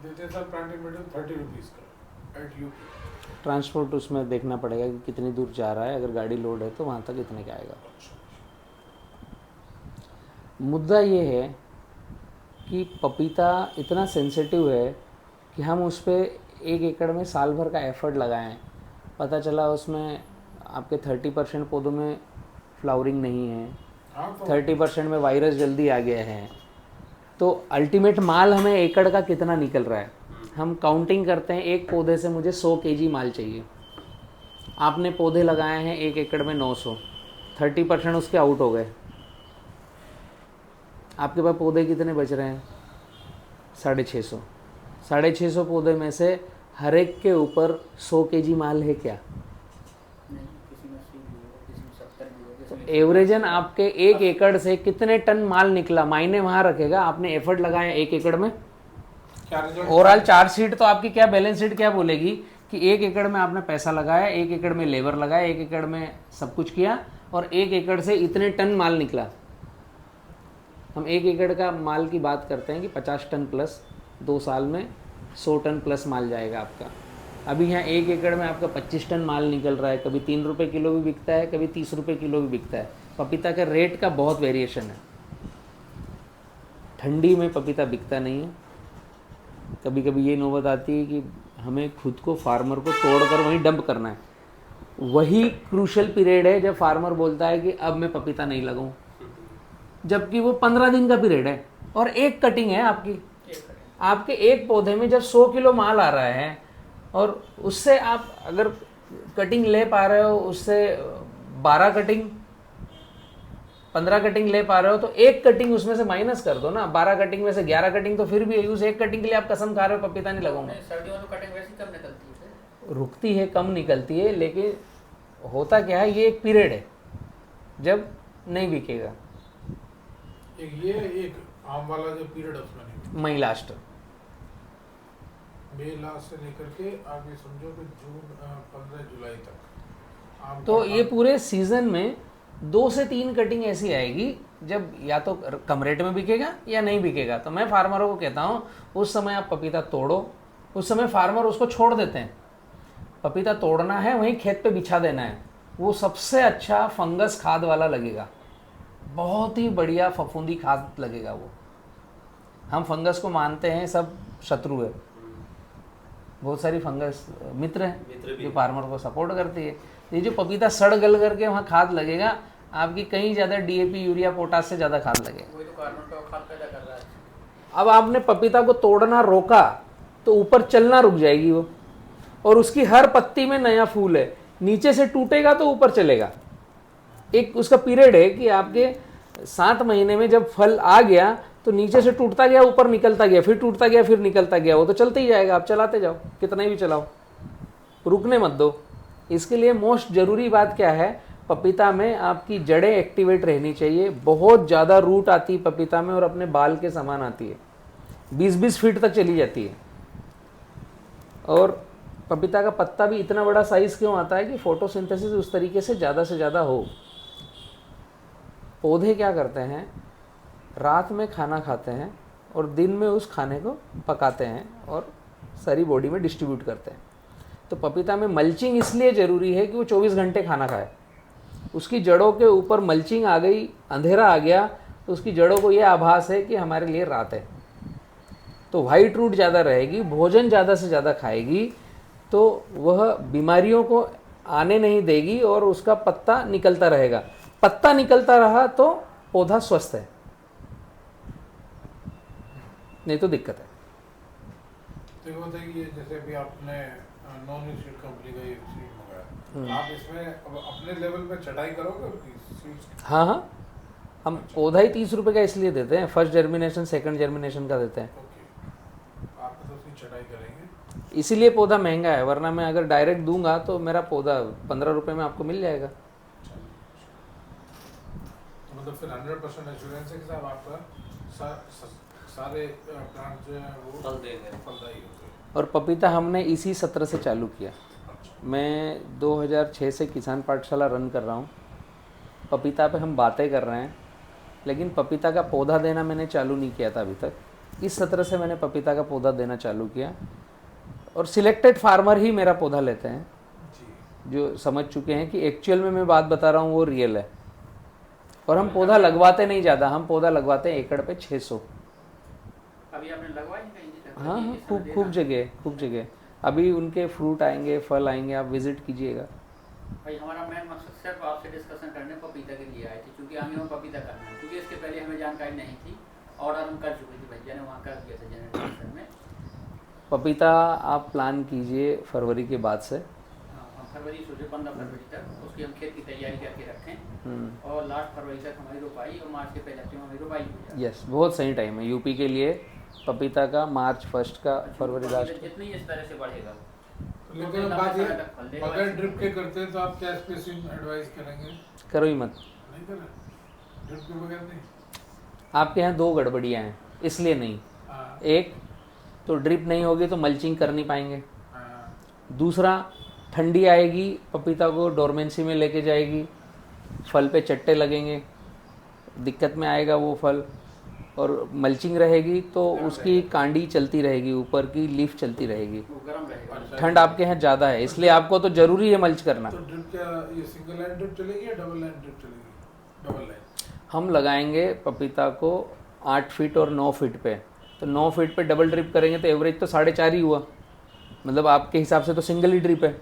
देते हैं सर प्लांटिंग मीडियम? 30 रुपीज़ का एट यूपी। ट्रांसपोर्ट उसमें देखना पड़ेगा कि कितनी दूर जा रहा है, अगर गाड़ी लोड है तो वहाँ तक इतने का आएगा। मुद्दा ये है कि पपीता इतना सेंसिटिव है कि हम उस पर 1 एकड़ में साल भर का एफर्ट लगाएं, पता चला उसमें आपके 30% पौधों में फ्लावरिंग नहीं है, हाँ, तो 30% में वायरस जल्दी आ गया है, तो अल्टीमेट माल हमें एकड़ का कितना निकल रहा है। हम काउंटिंग करते हैं, एक पौधे से मुझे 100 केजी माल चाहिए, आपने पौधे लगाए हैं 1 एकड़ में 900, 30% उसके आउट हो गए, आपके पास पौधे कितने बच रहे हैं? 650। 650 पौधे में से हर एक के ऊपर 100 केजी माल है क्या? नहीं, किसी में 80 भी हो, किसी में 70 भी हो, किसी में एवरेजन आपके 1 एकड़ से कितने टन माल निकला, मायने वहाँ रखेगा। आपने एफर्ट लगाया 1 एकड़ में, क्या रिजल्ट? ओवरऑल चार्ज शीट तो आपकी क्या, बैलेंस शीट क्या बोलेगी कि 1 एकड़ में आपने पैसा लगाया, 1 एकड़ में लेबर लगाया, 1 एकड़ में सब कुछ किया, और 1 एकड़ से इतने टन माल निकला। हम 1 एकड़ का माल की बात करते हैं कि 50 टन प्लस, 2 साल में 100 टन प्लस माल जाएगा आपका। अभी यहाँ 1 एकड़ में आपका 25 टन माल निकल रहा है, कभी 3 रुपये किलो भी बिकता है, कभी 30 रुपये किलो भी बिकता है। पपीता का रेट का बहुत वेरिएशन है, ठंडी में पपीता बिकता नहीं है। कभी कभी ये नौबत आती है कि हमें खुद को, फार्मर को तोड़कर वहीं डंप करना है, वही क्रूशल पीरियड है जब फार्मर बोलता है कि अब मैं पपीता नहीं लगाऊं, जबकि वो 15 दिन का पीरियड है और एक कटिंग है आपकी। आपके एक पौधे में जब 100 किलो माल आ रहा है और उससे आप अगर कटिंग ले पा रहे हो, उससे 12 कटिंग 15 कटिंग ले पा रहे हो, तो एक कटिंग उसमें से माइनस कर दो ना। 12 कटिंग में से 11 कटिंग तो फिर भी है, उस एक कटिंग के लिए आप कसम खा रहे हो पपीता नहीं लगाऊंगा। सर्दियों में तो कटिंग वैसे कम निकलती है, रुकती है, कम निकलती है, लेकिन होता क्या है, ये एक पीरियड है जब नहीं बिकेगा। एक आम वाला जो पीरियड उसमें नहीं, मई लास्ट, मई लास्ट से लेकर के आगे समझो कि जून 15 जुलाई तक आम तो का ये पूरे सीजन में 2 से 3 कटिंग ऐसी आएगी जब या तो कम रेट में बिकेगा या नहीं बिकेगा। तो मैं फार्मरों को कहता हूँ उस समय आप पपीता तोड़ो, उस समय फार्मर उसको छोड़ देते हैं। पपीता तोड़ना है वहीं खेत पे बिछा देना है, वो सबसे अच्छा फंगस खाद वाला लगेगा, बहुत ही बढ़िया फफूंदी खाद लगेगा वो। हम फंगस को मानते हैं सब शत्रु है, बहुत सारी फंगस मित्र हैं जो फार्मर को सपोर्ट करती है। ये जो पपीता सड़ गल करके वहाँ खाद लगेगा, आपकी कहीं ज़्यादा डीएपी, यूरिया, पोटास से ज़्यादा खाद लगेगा। वही तो कार्बन का खाद पैदा कर रहा है। अब आपने पपीता को तोड़ना रोका तो ऊपर चलना रुक जाएगी वो, और उसकी हर पत्ती में नया फूल है, नीचे से टूटेगा तो ऊपर चलेगा। एक उसका पीरियड है कि आपके 7 महीने में जब फल आ गया तो नीचे से टूटता गया, ऊपर निकलता गया, फिर टूटता गया, फिर निकलता गया, वो तो चलते ही जाएगा, आप चलाते जाओ, कितना भी चलाओ। रुकने मत दो। इसके लिए मोस्ट ज़रूरी बात क्या है, पपीता में आपकी जड़ें एक्टिवेट रहनी चाहिए। बहुत ज़्यादा रूट आती है पपीता में और अपने बाल के समान आती है, 20-20 फीट तक चली जाती है। और पपीता का पत्ता भी इतना बड़ा साइज़ क्यों आता है कि फोटोसिंथेसिस उस तरीके से ज़्यादा हो। पौधे क्या करते हैं, रात में खाना खाते हैं और दिन में उस खाने को पकाते हैं और सारी बॉडी में डिस्ट्रीब्यूट करते हैं। तो पपीता में मल्चिंग इसलिए ज़रूरी है कि वो 24 घंटे खाना खाए। उसकी जड़ों के ऊपर मल्चिंग आ गई, अंधेरा आ गया, तो उसकी जड़ों को ये आभास है कि हमारे लिए रात है। तो वाइट रूट ज़्यादा रहेगी, भोजन ज़्यादा से ज़्यादा खाएगी, तो वह बीमारियों को आने नहीं देगी और उसका पत्ता निकलता रहेगा। पत्ता निकलता रहा तो पौधा स्वस्थ है, नहीं तो दिक्कत है। तो ये बताइए, जैसे अभी आपने नॉन सीड कंपनी का ये सीड मंगाया, आप इसमें अब अपने लेवल पे छटाई करोगे उसकी सीड्स? हाँ, हम पौधा ही 30 रुपये का इसलिए देते हैं, फर्स्ट जर्मिनेशन सेकंड जर्मिनेशन का देते हैं। ओके, आप तो उसकी छटाई करेंगे, इसीलिए पौधा महंगा है, वरना मैं अगर डायरेक्ट दूंगा तो मेरा पौधा 15 रुपये में आपको मिल जाएगा। तो मतलब फिर 100% एश्योरेंस है कि साहब आपका सारे प्लांट जो है वो फल देंगे। फलदायी होते हैं। और पपीता हमने इसी सत्र से चालू किया। मैं 2006 से किसान पाठशाला रन कर रहा हूँ। पपीता पे हम बातें कर रहे हैं, लेकिन पपीता का पौधा देना मैंने चालू नहीं किया था अभी तक। इस सत्र से मैंने पपीता का पौधा देना चालू किया और सिलेक्टेड फार्मर ही मेरा पौधा लेते हैं, जो समझ चुके हैं कि एक्चुअल में मैं बात बता रहा हूँ वो रियल है। और हम पौधा लगवाते नहीं ज़्यादा, हम पौधा लगवाते हैं एकड़ पे 600। अभी आपने लगवाई कहीं? हाँ, खूब जगह। अभी उनके फ्रूट आएंगे, फल आएंगे, आप विजिट कीजिएगा। भाई हमारा मेन मकसद सिर्फ आपसे डिस्कशन करने पपीता के लिए आए थे, क्योंकि हम यहाँ पपीता करना है, क्योंकि इसके पहले हमें जानकारी नहीं थी। ऑर्डर हम कर चुके थे, भैया ने वहाँ कर दिया था जनरल में। पपीता आप प्लान कीजिए फरवरी के बाद से। हम फरवरी सोचे 15 फरवरी तक उसकी हम खेत की तैयारी करके रखें और लास्ट फरवरी तक हमारी रोपाई और मार्च के पहले हफ्ते में हमारी रोपाई हो जाए। यस, बहुत सही टाइम है यूपी के लिए पपीता का। मार्च 1 का, फरवरी लास्ट। जितनी इस तरह से बढ़ेगा। लेकिन बात ये, बगैर ड्रिप के करते हैं तो आप क्या स्पेसिंग एडवाइस करेंगे? करो ही मत, नहीं करें, ड्रिप के बगैर नहीं। आपके यहाँ 2 गड़बड़ियाँ हैं, इसलिए नहीं। एक तो ड्रिप नहीं होगी तो मल्चिंग कर नहीं पाएंगे। दूसरा, ठंडी आएगी, पपीता को डोरमेंसी में लेके जाएगी, फल पे चट्टे लगेंगे, दिक्कत में आएगा वो फल। और मल्चिंग रहेगी तो उसकी कांडी चलती रहेगी, ऊपर की लीफ चलती रहेगी। गर्म रहेगा। ठंड आपके यहाँ ज़्यादा है, इसलिए आपको तो ज़रूरी है मल्च करना। तो ड्रिप क्या ये सिंगल लाइन ड्रिप चलेगी या डबल लाइन ड्रिप चलेगी? Double line. हम लगाएंगे पपीता को 8 फीट और 9 फीट पे। तो 9 फीट पे डबल ड्रिप करेंगे तो एवरेज तो 4.5 ही हुआ, मतलब आपके हिसाब से तो सिंगल ही ड्रिप है।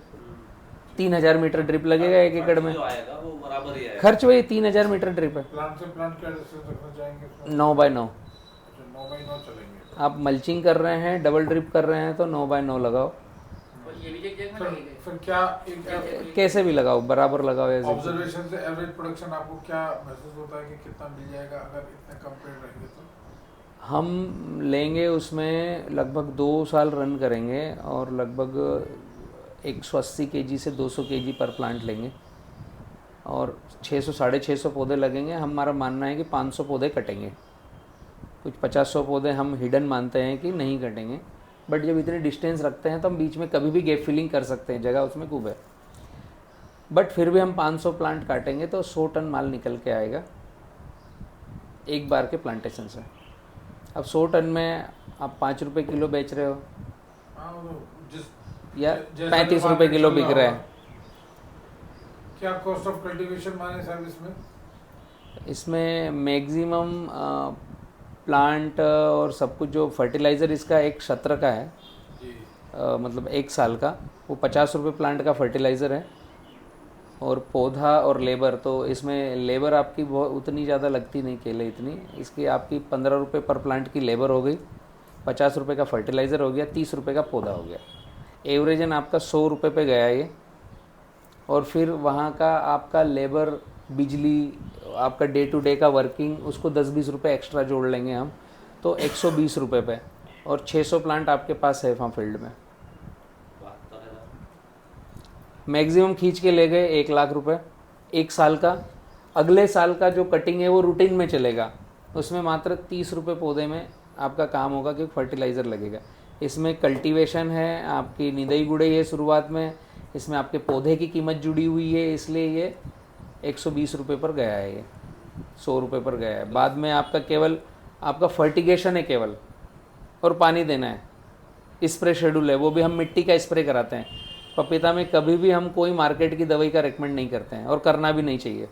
3000 मीटर ड्रिप लगेगा 1 एकड़ में। जो आएगा वो बराबर ही आएगा। खर्च वही 3000 मीटर ड्रिप है। प्लांट से प्लांट क्या डिस्टेंस रखना चाहेंगे? 9 बाय 9। अच्छा, 9 बाई 9 चलेंगे। आप मल्चिंग कर रहे हैं, डबल ड्रिप कर रहे हैं तो 9 बाय 9 लगाओ। और ये भी जग में लगेगा। फिर क्या एक कैसे भी लगाओ, बराबर लगाओ। ऐसे ऑब्जर्वेशन से एवरेज प्रोडक्शन आपको क्या महसूस होता है कि कितना मिल जाएगा अगर इतने कम पेड़ रहेंगे तो? हम लेंगे उसमें लगभग 2 साल रन करेंगे और लगभग 180 kg से 200 kg पर प्लांट लेंगे और 600 साढ़े 600 पौधे लगेंगे। हमारा मानना है कि 500 पौधे कटेंगे, कुछ 50-100 पौधे हम हिडन मानते हैं कि नहीं कटेंगे। बट जब इतनी डिस्टेंस रखते हैं तो हम बीच में कभी भी गैप फिलिंग कर सकते हैं, जगह उसमें खूब है। बट फिर भी हम 500 प्लांट काटेंगे तो 100 टन माल निकल के आएगा एक बार के प्लांटेशन से। अब 100 टन में आप 5 रुपये किलो बेच रहे हो या 35 रुपये किलो बिक रहा है। क्या कॉस्ट ऑफ कल्टीवेशन माने सर इसमें? इसमें मैक्सिमम प्लांट और सब कुछ जो फर्टिलाइज़र इसका एक सत्र का है जी। मतलब 1 साल का, वो 50 रुपये प्लांट का फर्टिलाइज़र है। और पौधा और लेबर, तो इसमें लेबर आपकी बहुत उतनी ज़्यादा लगती नहीं, केले इतनी। इसकी आपकी 15 रुपये पर प्लांट की लेबर हो गई, 50 रुपये का फर्टिलाइज़र हो गया, 30 रुपये का पौधा हो गया। एवरेजन आपका 100 रुपये पे गया ये। और फिर वहाँ का आपका लेबर, बिजली, आपका डे टू डे का वर्किंग, उसको 10-20 रुपये एक्स्ट्रा जोड़ लेंगे हम, तो 120 रुपये पे। और 600 प्लांट आपके पास है वहाँ फील्ड में। बात तो है ना। मैक्सिमम खींच के ले गए 1 लाख रुपए 1 साल का। अगले साल का जो कटिंग है वो रूटीन में चलेगा, उसमें मात्र 30 रुपये पौधे में आपका काम होगा क्योंकि फर्टिलाइज़र लगेगा। इसमें कल्टीवेशन है, आपकी निदाई गुड़ाई है शुरुआत में, इसमें आपके पौधे की कीमत जुड़ी हुई है, इसलिए ये 120 रुपये पर गया है, ये 100 रुपये पर गया है। बाद में आपका केवल आपका फर्टिगेशन है केवल, और पानी देना है। स्प्रे शेड्यूल है, वो भी हम मिट्टी का स्प्रे कराते हैं। पपीता में कभी भी हम कोई मार्केट की दवाई का रेकमेंड नहीं करते हैं और करना भी नहीं चाहिए।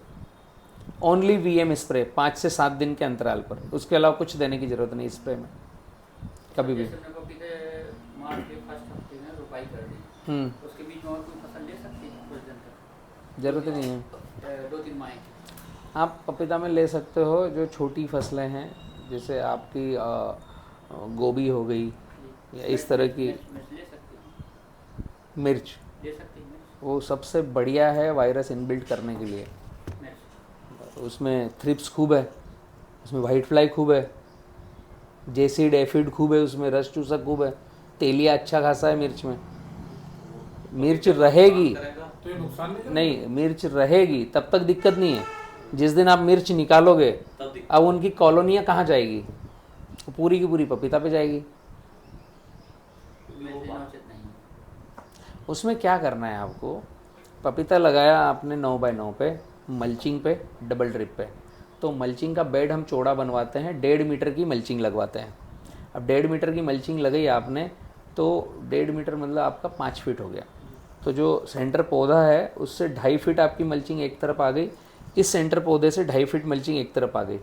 ओनली वीएम स्प्रे 5 से 7 दिन के अंतराल पर, उसके अलावा कुछ देने की ज़रूरत नहीं स्प्रे में कभी भी। जैसे हमने पपीते मार्च के फर्स्ट हफ्ते में रोपाई कर दी, उसके बीच में और कोई फसल ले सकते हैं कुछ दिन तक? ज़रूरत नहीं है। 2-3 माह की आप पपीता में ले सकते हो जो छोटी फसलें हैं, जैसे आपकी गोभी हो गई या इस तरह की, मिर्च ले सकते हैं, मिर्च ले सकते हैं मिर्च, वो सबसे बढ़िया है वायरस इनबिल्ट करने के लिए। मिर्च उसमें थ्रिप्स खूब है, उसमें वाइट फ्लाई खूब है, जेसीड एफिड खूब है, उसमें रस चूसक खूब है, तेलिया अच्छा खासा है मिर्च में। मिर्च रहेगी तो ये नुकसान नहीं नहीं, मिर्च रहेगी तब तक दिक्कत नहीं है। जिस दिन आप मिर्च निकालोगे अब उनकी कॉलोनियाँ कहाँ जाएगी? वो पूरी की पूरी पपीता पे जाएगी। मिर्च देना उचित नहीं है। उसमें क्या करना है आपको, पपीता लगाया आपने 9x9 पे, मल्चिंग पे, डबल ट्रिप पे, तो मल्चिंग का बेड हम चौड़ा बनवाते हैं, 1.5 मीटर की मल्चिंग लगवाते हैं। अब 1.5 मीटर की मल्चिंग लगाई आपने तो 1.5 मीटर मतलब आपका 5 फीट हो गया। तो जो सेंटर पौधा है उससे 2.5 फीट आपकी मल्चिंग एक तरफ आ गई, इस सेंटर पौधे से 2.5 फीट मल्चिंग एक तरफ आ गई।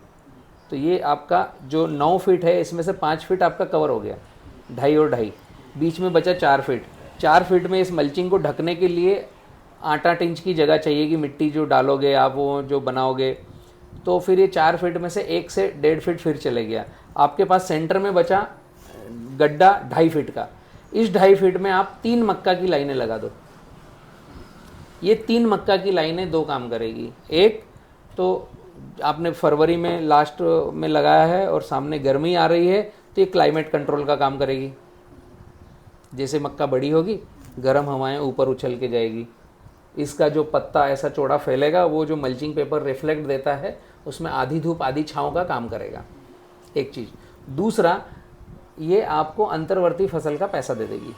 तो ये आपका जो 9 फीट है इसमें से 5 फीट आपका कवर हो गया, 2.5 और 2.5, बीच में बचा 4 फीट। 4 फीट में इस मल्चिंग को ढकने के लिए 8-8 इंच की जगह चाहिए कि मिट्टी जो डालोगे आप वो जो बनाओगे, तो फिर ये 4 फीट में से 1 से 1.5 फीट फिर चले गया। आपके पास सेंटर में बचा गड्ढा 2.5 फीट का, इस 2.5 फीट में आप 3 मक्का की लाइनें लगा दो। ये 3 मक्का की लाइनें 2 काम करेगी। एक तो आपने फरवरी में लास्ट में लगाया है और सामने गर्मी आ रही है तो ये क्लाइमेट कंट्रोल का काम करेगी। जैसे मक्का बड़ी होगी गर्म हवाएं ऊपर उछल के जाएगी, इसका जो पत्ता ऐसा चौड़ा फैलेगा, वो जो मल्चिंग पेपर रिफ्लेक्ट देता है उसमें आधी धूप आधी छाँव का काम करेगा, एक चीज़। दूसरा, ये आपको अंतर्वर्ती फसल का पैसा दे देगी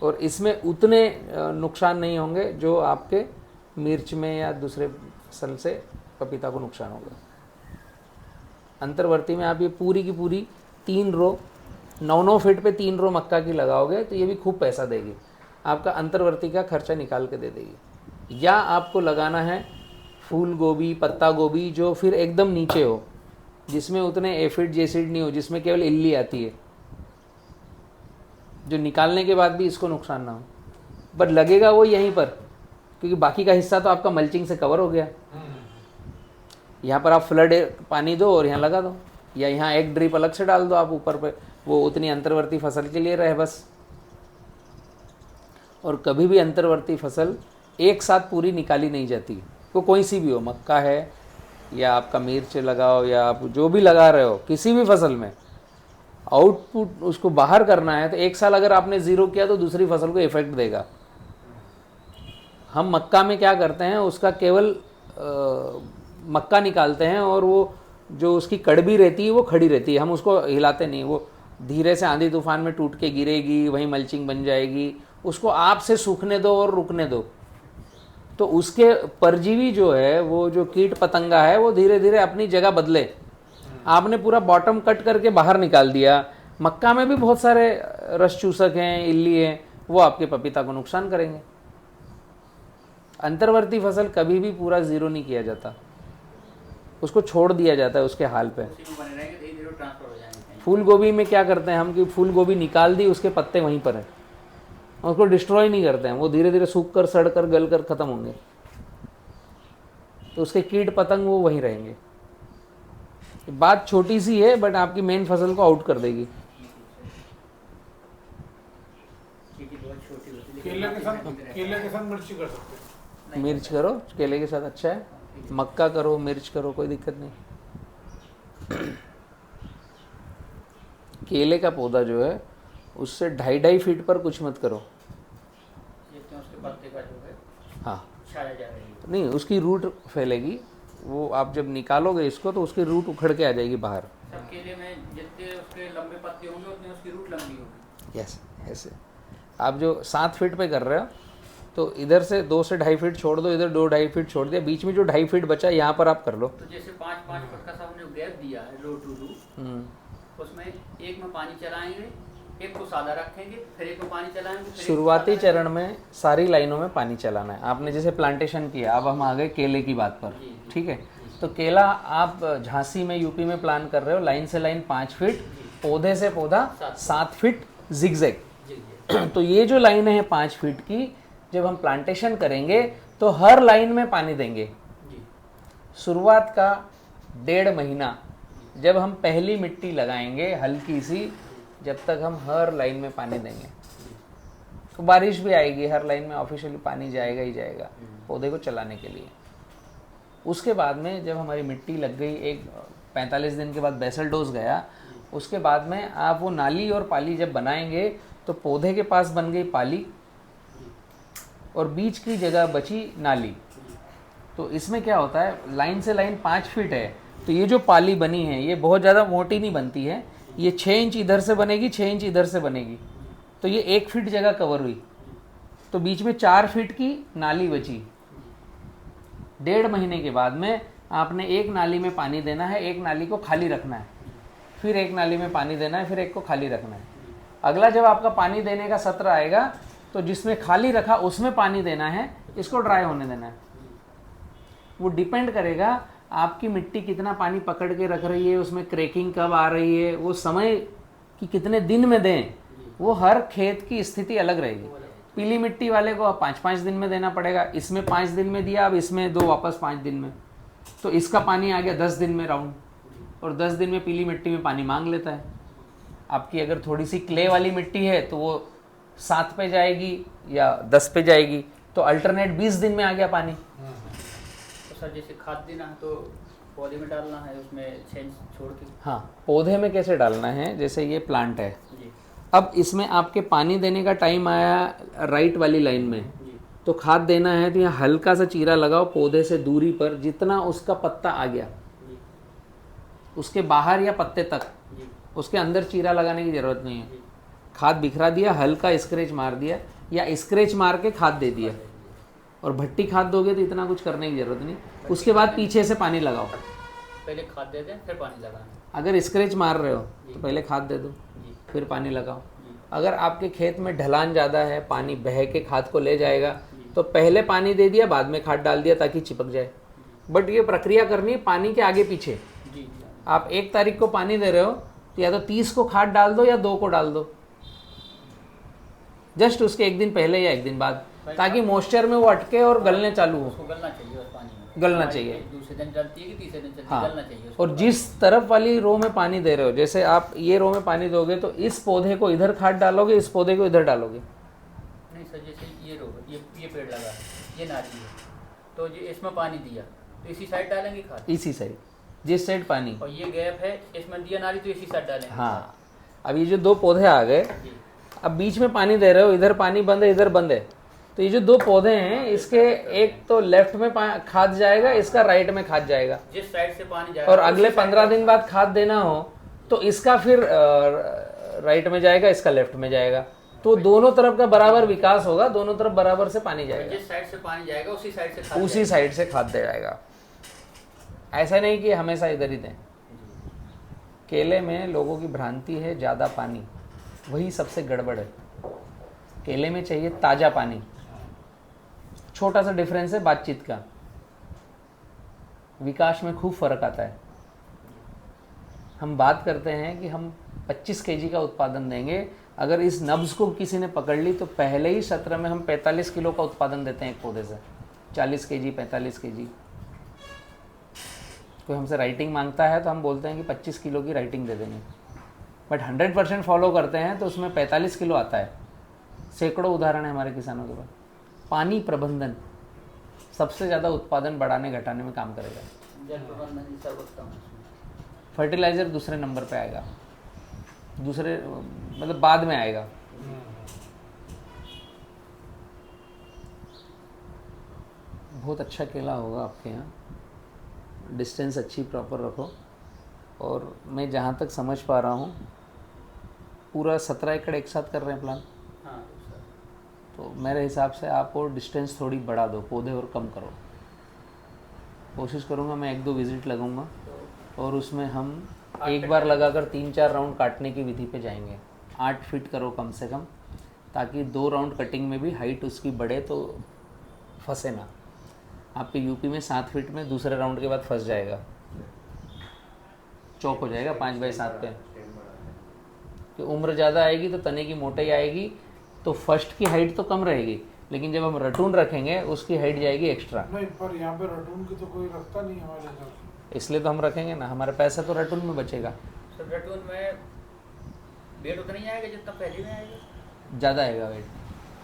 और इसमें उतने नुकसान नहीं होंगे जो आपके मिर्च में या दूसरे फसल से पपीता को नुकसान होगा। अंतर्वर्ती में आप ये पूरी की पूरी 3 रो 9-9 फीट पे 3 रो मक्का की लगाओगे तो ये भी खूब पैसा देगी, आपका अंतर्वर्ती का खर्चा निकाल के दे देगी। या आपको लगाना है फूल गोभी, पत्ता गोभी जो फिर एकदम नीचे हो, जिसमें उतने एफिड जेसिड नहीं हो, जिसमें केवल इल्ली आती है, जो निकालने के बाद भी इसको नुकसान ना हो, बट लगेगा वो यहीं पर, क्योंकि बाकी का हिस्सा तो आपका मल्चिंग से कवर हो गया। यहाँ पर आप फ्लड पानी दो और यहाँ लगा दो, या यहाँ एक ड्रिप अलग से डाल दो आप ऊपर पे, वो उतनी अंतर्वर्ती फसल के लिए रहे बस। और कभी भी अंतर्वर्ती फसल एक साथ पूरी निकाली नहीं जाती, वो कोई सी भी हो, मक्का है या आपका मिर्च लगाओ या आप जो भी लगा रहे हो, किसी भी फसल में आउटपुट उसको बाहर करना है तो एक साल अगर आपने ज़ीरो किया तो दूसरी फसल को इफेक्ट देगा। हम मक्का में क्या करते हैं, उसका केवल मक्का निकालते हैं और वो जो उसकी कड़बी रहती है वो खड़ी रहती है, हम उसको हिलाते नहीं, वो धीरे से आंधी तूफान में टूट के गिरेगी, वहीं मल्चिंग बन जाएगी। उसको आप से सूखने दो और रुकने दो, तो उसके परजीवी जो है, वो जो कीट पतंगा है, वो धीरे धीरे अपनी जगह बदले। आपने पूरा बॉटम कट करके बाहर निकाल दिया। मक्का में भी बहुत सारे रस चूसक हैं, इल्ली हैं, वो आपके पपीता को नुकसान करेंगे। अंतर्वर्ती फसल कभी भी पूरा ज़ीरो नहीं किया जाता, उसको छोड़ दिया जाता है उसके हाल पे। फूल गोभी में क्या करते हैं हम कि फूल गोभी निकाल दी, उसके पत्ते वहीं पर हैं, उसको डिस्ट्रॉय नहीं करते हैं, वो धीरे धीरे सूख कर, सड़ कर, गल कर ख़त्म होंगे, तो उसके कीट पतंग वो वहीं रहेंगे। बात छोटी सी है बट आपकी मेन फसल को आउट कर देगी। केले के साथ मिर्ची कर सकते हैं। मिर्च करो, केले के साथ अच्छा है, मक्का करो, मिर्च करो, कोई दिक्कत नहीं। केले का पौधा जो है उससे 2.5 फीट पर कुछ मत करो, छाया जा रही है। नहीं, उसकी रूट फैलेगी, वो आप जब निकालोगे इसको तो उसकी रूट उखड़ के आ जाएगी बाहर। सब केले में जितने उसके लंबे पत्ते होंगे उतनी उसकी रूट लंबी होगी। यस, ऐसे आप जो 7 फीट पे कर रहे हो तो इधर से 2 से 2.5 फीट छोड़ दो, इधर 2-2.5 फीट छोड़ दिया, बीच में जो 2.5 फीट बचा यहाँ पर आप कर लो। तो जैसे 5-5 फुट का सब हमने गैप दिया है रो टू रो, उसमें एक में पानी चलाएंगे, एक को सादा रखेंगे, फिर एक को पानी चलाएंगे, फिर एक को शुरुआती सादा चरण में सारी लाइनों में पानी चलाना है। आपने जैसे प्लांटेशन किया, अब हम आ गए केले की बात पर, ठीक है। तो केला आप झांसी में यूपी में प्लान कर रहे हो, लाइन से लाइन 5 फीट, पौधे से पौधा 7 फीट जिगजैग। जी। तो ये जो लाइन है 5 फीट की, जब हम प्लांटेशन करेंगे तो हर लाइन में पानी देंगे। जी। शुरुआत का 1.5 महीना जब हम पहली मिट्टी लगाएंगे हल्की सी, जब तक हम हर लाइन में पानी देंगे, तो बारिश भी आएगी, हर लाइन में ऑफिशियली पानी जाएगा ही जाएगा पौधे को चलाने के लिए। उसके बाद में जब हमारी मिट्टी लग गई, एक 45 दिन के बाद बेसल डोज गया, उसके बाद में आप वो नाली और पाली जब बनाएंगे तो पौधे के पास बन गई पाली और बीच की जगह बची नाली। तो इसमें क्या होता है, लाइन से लाइन 5 फीट है, तो ये जो पाली बनी है ये बहुत ज़्यादा मोटी नहीं बनती है, ये 6 इंच इधर से बनेगी, 6 इंच इधर से बनेगी, तो ये 1 फीट जगह कवर हुई, तो बीच में 4 फीट की नाली बची। 1.5 महीने के बाद में आपने एक नाली में पानी देना है, एक नाली को खाली रखना है, फिर एक नाली में पानी देना है, फिर एक को खाली रखना है। अगला जब आपका पानी देने का सत्र आएगा तो जिसमें खाली रखा उसमें पानी देना है, इसको ड्राई होने देना है। वो डिपेंड करेगा आपकी मिट्टी कितना पानी पकड़ के रख रही है, उसमें क्रैकिंग कब आ रही है, वो समय कि कितने दिन में दें, वो हर खेत की स्थिति अलग रहेगी। पीली मिट्टी वाले को 5-5 दिन में देना पड़ेगा, इसमें 5 दिन में दिया, अब इसमें 2 वापस 5 दिन में, तो इसका पानी आ गया 10 दिन में राउंड, और 10 दिन में पीली मिट्टी में पानी मांग लेता है। आपकी अगर थोड़ी सी क्ले वाली मिट्टी है तो वो 7 पे जाएगी या 10 पे जाएगी, तो अल्टरनेट 20 दिन में आ गया पानी। तो सर जैसे खाद देना है तो पौधे में डालना है, उसमें 6 इंच छोड़ के। हाँ, पौधे में कैसे डालना है, जैसे ये प्लांट है, जी। अब इसमें आपके पानी देने का टाइम आया राइट वाली लाइन में, जी। तो खाद देना है तो यहाँ हल्का सा चीरा लगाओ पौधे से दूरी पर, जितना उसका पत्ता आ गया जी। उसके बाहर या पत्ते तक, जी। उसके अंदर चीरा लगाने की ज़रूरत नहीं है। खाद बिखरा दिया, हल्का स्क्रैच मार दिया या स्क्रैच मार के खाद दे दिया, और भट्टी खाद दोगे तो इतना कुछ करने की ज़रूरत नहीं। उसके बाद पीछे से पानी लगाओ, पहले खाद दे दें फिर पानी लगाना। अगर स्क्रैच मार रहे हो तो पहले खाद दे दो, जी। फिर पानी लगाओ। अगर आपके खेत में ढलान ज़्यादा है, पानी बह के खाद को ले जाएगा, तो पहले पानी दे दिया, बाद में खाद डाल दिया ताकि चिपक जाए। बट ये प्रक्रिया करनी है पानी के आगे पीछे। जी। आप 1 तारीख को पानी दे रहे हो तो या तो 30 को खाद डाल दो या 2 को डाल दो, जस्ट उसके 1 दिन पहले या 1 दिन बाद, ताकि मॉइस्चर में वो अटके और गलने चालू हो। उसको गलना चाहिए उस पानी में, गलना चाहिए। दूसरे दिन डलती है कि तीसरे दिन चलती है, हाँ, गलना चाहिए उसको। और जिस तरफ वाली रो में पानी दे रहे हो, जैसे आप ये रो में पानी दोगे तो इस पौधे को इधर खाद डालोगे, इस पौधे को इधर डालोगे। नहीं सर, जैसे ये रो ये पेड़ लगा है, ये नाली है, तो ये इसमें पानी दिया तो इसी साइड डालेंगे खाद, इसी साइड, जिस साइड पानी, और ये गैप है इसमें दिया नाली तो इसी साइड डालेंगे। हाँ। अब ये जो 2 पौधे आ गए, जी। अब बीच में पानी दे रहे हो, इधर पानी बंद है, इधर बंद है, तो ये जो 2 पौधे हैं, इसके एक तो लेफ्ट में खाद जाएगा, इसका राइट में खाद जाएगा, जिस साइड से पानी जाएगा, और अगले 15 दिन बाद खाद देना हो तो इसका फिर राइट में जाएगा, इसका लेफ्ट में जाएगा, तो दोनों तरफ का बराबर विकास होगा, दोनों तरफ बराबर से पानी जाएगा, जिस साइड से पानी जाएगा उसी साइड से खाद उसी साइड से खाद दे जाएगा। ऐसा नहीं कि हमेशा इधर ही दें। केले में लोगों की भ्रांति है ज़्यादा पानी, वही सबसे गड़बड़ है। केले में चाहिए ताज़ा पानी। छोटा सा डिफरेंस है बातचीत का, विकास में खूब फर्क आता है। हम बात करते हैं कि हम 25 केजी का उत्पादन देंगे, अगर इस नब्ज को किसी ने पकड़ ली तो पहले ही सत्र में हम 45 किलो का उत्पादन देते हैं एक पौधे से, 40 केजी 45 केजी। कोई हमसे राइटिंग मांगता है तो हम बोलते हैं कि 25 किलो की राइटिंग दे देंगे, बट 100% फॉलो करते हैं तो उसमें 45 किलो आता है। सैकड़ों उदाहरण है हमारे किसानों के पास। पानी प्रबंधन सबसे ज़्यादा उत्पादन बढ़ाने घटाने में काम करेगा। जल प्रबंधन ही सर्वोत्तम है। फर्टिलाइज़र दूसरे नंबर पे आएगा, दूसरे मतलब बाद में आएगा। बहुत अच्छा केला होगा आपके यहाँ। डिस्टेंस अच्छी प्रॉपर रखो। और मैं जहाँ तक समझ पा रहा हूँ पूरा 17 एकड़ एक साथ कर रहे हैं प्लान। हाँ सर। तो मेरे हिसाब से आप और डिस्टेंस थोड़ी बढ़ा दो, पौधे और कम करो। कोशिश करूँगा मैं 1-2 विज़िट लगाऊंगा और उसमें हम एक बार लगाकर 3-4 राउंड काटने की विधि पे जाएंगे। 8 फीट करो कम से कम, ताकि 2 राउंड कटिंग में भी हाइट उसकी बढ़े तो फंसे ना। आपके यूपी में 7 फीट में दूसरे राउंड के बाद फंस जाएगा, चौक हो जाएगा 5 बाई 7 पे। कि उम्र ज़्यादा आएगी तो तने की मोटाई आएगी, तो फर्स्ट की हाइट तो कम रहेगी, लेकिन जब हम रटून रखेंगे उसकी हाइट जाएगी एक्स्ट्रा। नहीं, पर यहाँ पे रटून की तो कोई रखता नहीं हमारे यहाँ। इसलिए तो हम रखेंगे ना, हमारा पैसा तो रटून में बचेगा। सर रटून में वेट उतना ही आएगा जितना पहले में आएगा? ज़्यादा आएगा वेट,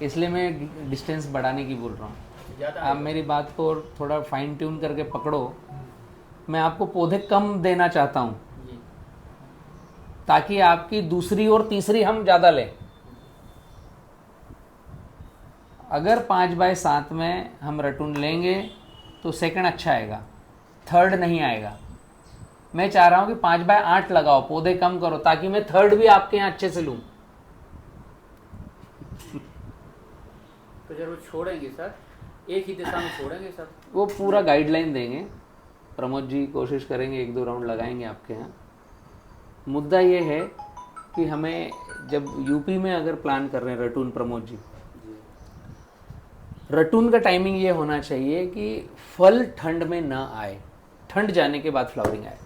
इसलिए मैं डिस्टेंस बढ़ाने की बोल रहा हूँ। ज़्यादा आप मेरी बात को और थोड़ा फाइन ट्यून करके पकड़ो। मैं आपको पौधे कम देना चाहता हूँ जी। ताकि आपकी दूसरी और तीसरी हम ज़्यादा लें। अगर 5 बाई 7 में हम रटून लेंगे तो सेकंड अच्छा आएगा, थर्ड नहीं आएगा। मैं चाह रहा हूं कि 5 बाई 8 लगाओ, पौधे कम करो, ताकि मैं थर्ड भी आपके यहाँ अच्छे से लूं। तो जरूर छोड़ेंगे सर, एक ही दिशा में छोड़ेंगे सर। वो पूरा गाइडलाइन देंगे, प्रमोद जी कोशिश करेंगे, 1-2 राउंड लगाएंगे आपके यहाँ। मुद्दा ये है कि हमें जब यूपी में अगर प्लान कर रहे हैं रटून, प्रमोद जी, रटून का टाइमिंग ये होना चाहिए कि फल ठंड में ना आए, ठंड जाने के बाद फ्लावरिंग आए।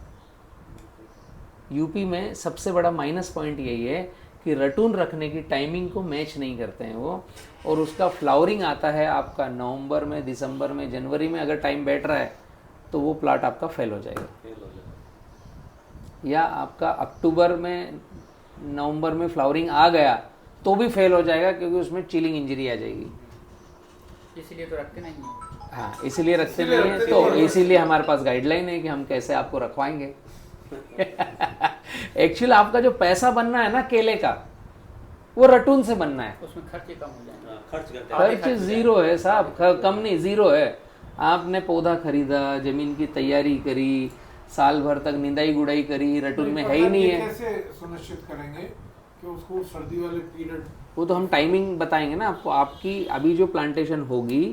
यूपी में सबसे बड़ा माइनस पॉइंट यही है कि रटून रखने की टाइमिंग को मैच नहीं करते हैं वो, और उसका फ्लावरिंग आता है आपका नवंबर में, दिसंबर में, जनवरी में। अगर टाइम बैठ रहा है तो वो प्लाट आपका फेल हो जाएगा, या आपका अक्टूबर में, नवंबर में फ्लावरिंग आ गया तो भी फेल हो जाएगा, क्योंकि उसमें चिलिंग इंजरी आ जाएगी। इसलिए तो रखते नहीं हैं। हाँ, इसीलिए रखते नहीं है। तो इसीलिए हमारे पास गाइडलाइन है कि हम कैसे आपको रखवाएंगे। एक्चुअल आपका जो पैसा बनना है ना केले का, वो रटून से बनना है। उसमें खर्चे कम हो जाएंगे। खर्च जीरो है साहब, कम नहीं, जीरो है। आपने पौधा खरीदा, जमीन की तैयारी करी, साल भर तक निंदाई गुड़ाई करी, रटून में है ही नहीं है। कैसे सुनिश्चित करेंगे कि उसको सर्दी वाले पीरियड? वो तो हम टाइमिंग बताएंगे ना आपको। आपकी अभी जो प्लांटेशन होगी,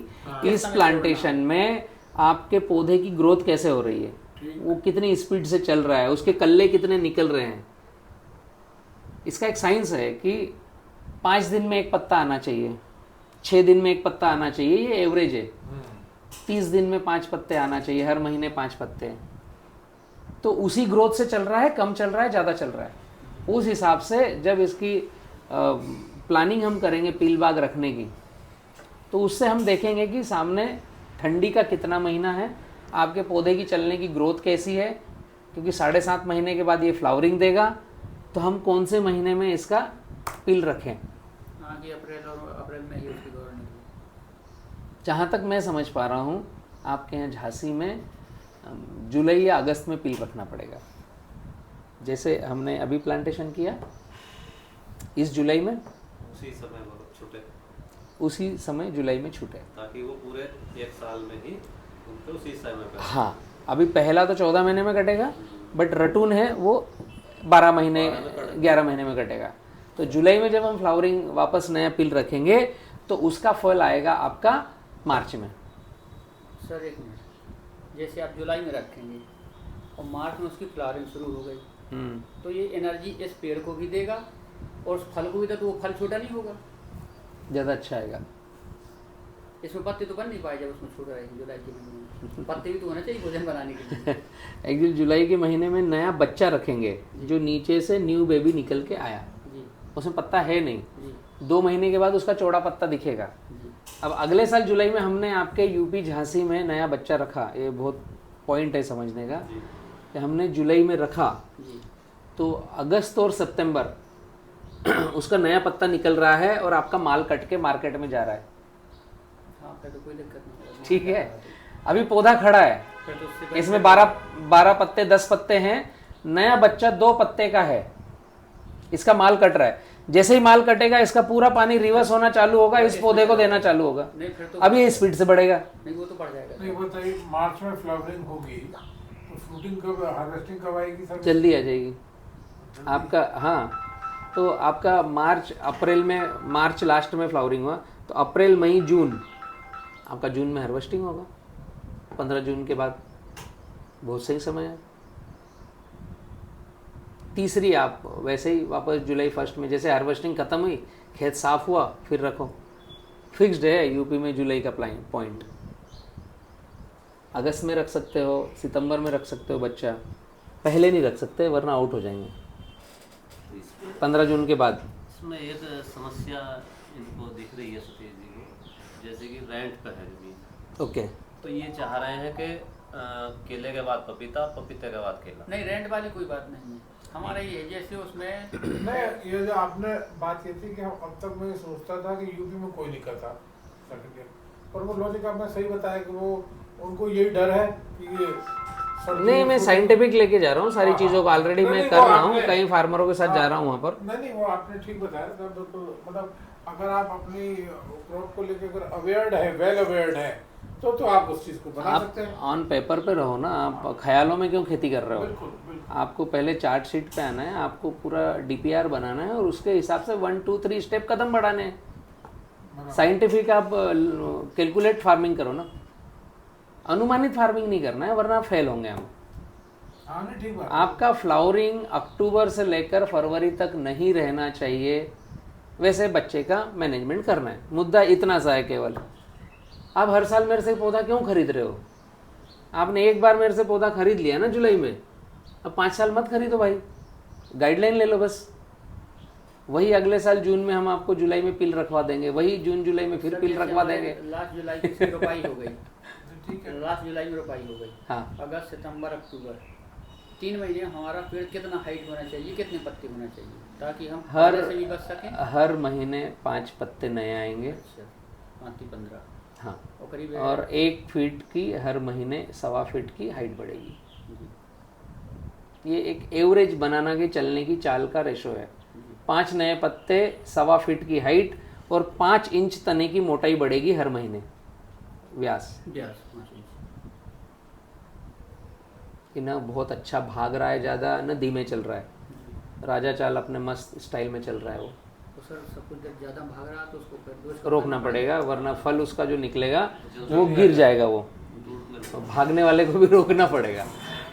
इस प्लांटेशन में आपके पौधे की ग्रोथ कैसे हो रही है, वो कितनी स्पीड से चल रहा है, उसके कल्ले कितने निकल रहे हैं। इसका एक साइंस है कि 5 दिन में एक पत्ता आना चाहिए, 6 दिन में एक पत्ता आना चाहिए, ये एवरेज है। 30 दिन में 5 पत्ते आना चाहिए, हर महीने 5 पत्ते। तो उसी ग्रोथ से चल रहा है, कम चल रहा है, ज़्यादा चल रहा है। उस हिसाब से जब इसकी प्लानिंग हम करेंगे पील बाग रखने की, तो उससे हम देखेंगे कि सामने ठंडी का कितना महीना है, आपके पौधे की चलने की ग्रोथ कैसी है, क्योंकि 7.5 महीने के बाद ये फ्लावरिंग देगा। तो हम कौन से महीने में इसका पील रखें। आगे अप्रैल में ही उसकी दौड़ निकली। जहाँ तक मैं समझ पा रहा हूँ आपके यहाँ झांसी में जुलाई या अगस्त में पील रखना पड़ेगा। जैसे हमने अभी प्लांटेशन किया इस जुलाई में, उसी समय वो छूटे, उसी समय जुलाई में छूटे, ताकि वो पूरे 1 साल में ही उनको उसी समय पे। हाँ, अभी पहला तो 14 महीने में कटेगा, बट रटून है वो 12 महीने 11 महीने में कटेगा। तो जुलाई में जब हम फ्लावरिंग वापस नया पील रखेंगे तो उसका फल आएगा आपका मार्च में। सर एक मिनट, जैसे आप जुलाई में रखेंगे और मार्च में उसकी फ्लावरिंग शुरू हो गई, तो ये एनर्जी इस पेड़ को भी देगा और उस फल को भी देगा, तो वो फल छोटा नहीं होगा, ज़्यादा अच्छा आएगा। इसमें पत्ते तो बन नहीं पाए जब उसमें छोटा रहेगा। जुलाई के महीने में पत्ते भी तो होना चाहिए भोजन बनाने के लिए। एक्चुअली जुलाई के महीने में नया बच्चा रखेंगे, जो नीचे से न्यू बेबी निकल के आया, जी उसमें पत्ता है नहीं, जी 2 महीने के बाद उसका चौड़ा पत्ता दिखेगा। जी। अब अगले साल जुलाई में हमने आपके यूपी झांसी में नया बच्चा रखा, ये बहुत पॉइंट है समझने का, कि हमने जुलाई में रखा जी। तो अगस्त और सितंबर उसका नया पत्ता निकल रहा है और आपका माल कट के मार्केट में जा रहा है। हाँ, फिर तो कोई दिक्कत नहीं। ठीक है, अभी पौधा खड़ा है, फिर तो उससे इसमें 12 पत्ते 10 पत्ते हैं, नया बच्चा 2 पत्ते का है, इसका माल कट रहा है। जैसे ही माल कटेगा इसका पूरा पानी रिवर्स होना चालू होगा, इस पौधे को देना चालू होगा, नहीं फिर तो अब ये स्पीड से बढ़ेगा। नहीं, वो तो बढ़ जाएगा। नहीं बताइए, मार्च में फ्लावरिंग होगी तो फ्रूटिंग कब, हार्वेस्टिंग कब आएगी सर? जल्दी आ जाएगी आपका। हाँ, तो आपका मार्च अप्रैल में, मार्च लास्ट में फ्लावरिंग हुआ तो अप्रैल मई जून, आपका जून में हार्वेस्टिंग होगा। 15 जून के बाद बहुत सही समय है। तीसरी आप वैसे ही वापस जुलाई 1 में, जैसे हार्वेस्टिंग खत्म हुई, खेत साफ हुआ, फिर रखो। फिक्स्ड है यूपी में जुलाई का पॉइंट। अगस्त में रख सकते हो, सितंबर में रख सकते हो बच्चा, पहले नहीं रख सकते वरना आउट हो जाएंगे। तो इसमें 15 जून के बाद इसमें एक समस्या इनको दिख रही है सतीश जी को, जैसे कि रेंट पर है जमीन, ओके। तो ये चाह रहे हैं कि केले के बाद पपीता, पपीते के बाद केला। नहीं, रेंट वाली कोई बात नहीं है, हमारा ये है जैसे उसमें नहीं, ये जो आपने बात ये थी कि हम अब तक मैं सोचता था कि यूपी में कोई नहीं करता सर्टिफिकेट, पर वो लॉजिक आपने सही बताया कि वो उनको यही डर है कि ये नहीं, मैं साइंटिफिक लेके जा रहा हूँ सारी चीज़ों को, ऑलरेडी मैं कर रहा हूँ, कई फार्मरों के साथ जा रहा हूँ वहाँ पर। नहीं, वो आपने ठीक बताया था बिल्कुल। मतलब अगर आप अपनी क्रॉप को लेकर अगर अवेयर्ड है, वेल अवेयर्ड है, तो आप उस चीज़ को बना आप सकते हैं। ऑन पेपर पे रहो ना, आप ख्यालों में क्यों खेती कर रहे हो? बिल्कुल बिल्कुल। आपको पहले चार्ट शीट पे आना है, आपको पूरा डीपीआर बनाना है और उसके हिसाब से 1 2 3 स्टेप कदम बढ़ाने हैं। साइंटिफिक आप कैलकुलेट फार्मिंग करो ना, अनुमानित फार्मिंग नहीं करना है वरना फेल होंगे हम। हाँ नहीं, ठीक बात। आपका फ्लावरिंग अक्टूबर से लेकर फरवरी तक नहीं रहना चाहिए, वैसे बच्चे का मैनेजमेंट करना है। मुद्दा इतना सा है केवल। आप हर साल मेरे से पौधा क्यों खरीद रहे हो? आपने एक बार मेरे से पौधा खरीद लिया ना जुलाई में, अब 5 साल मत खरीदो भाई, गाइडलाइन ले लो बस। वही अगले साल जून में हम आपको जुलाई में पिल रखवा देंगे, वही जून जुलाई में फिर पिल रखवा देंगे। लास्ट जुलाई की इसकी रोपाई हो गई, ठीक है। लास्ट जुलाई में रोपाई हो गई। हाँ, अगस्त सितंबर अक्टूबर 3 महीने हमारा पेड़ कितना हाइट होना चाहिए, कितने पत्ते होना चाहिए, ताकि हम हर पौधे से भी बच सकें। हर महीने 5 पत्ते नए आएंगे। अच्छा, 15। हाँ, और करीब और 1 फीट की हर महीने 1.25 फीट की हाइट बढ़ेगी। ये एक एवरेज बनाना के चलने की चाल का रेशो है। 5 नए पत्ते, 1.25 फीट की हाइट और 5 इंच तने की मोटाई बढ़ेगी हर महीने, व्यास। कि ना बहुत अच्छा भाग रहा है ज़्यादा, न धीमे चल रहा है, राजा चाल अपने मस्त स्टाइल में चल रहा है वो। तो सर सब कुछ जब ज़्यादा भाग रहा तो उसको फिर दोष रोकना पड़ेगा वरना फल उसका जो निकलेगा वो गिर जाएगा। वो भागने वाले को भी रोकना पड़ेगा।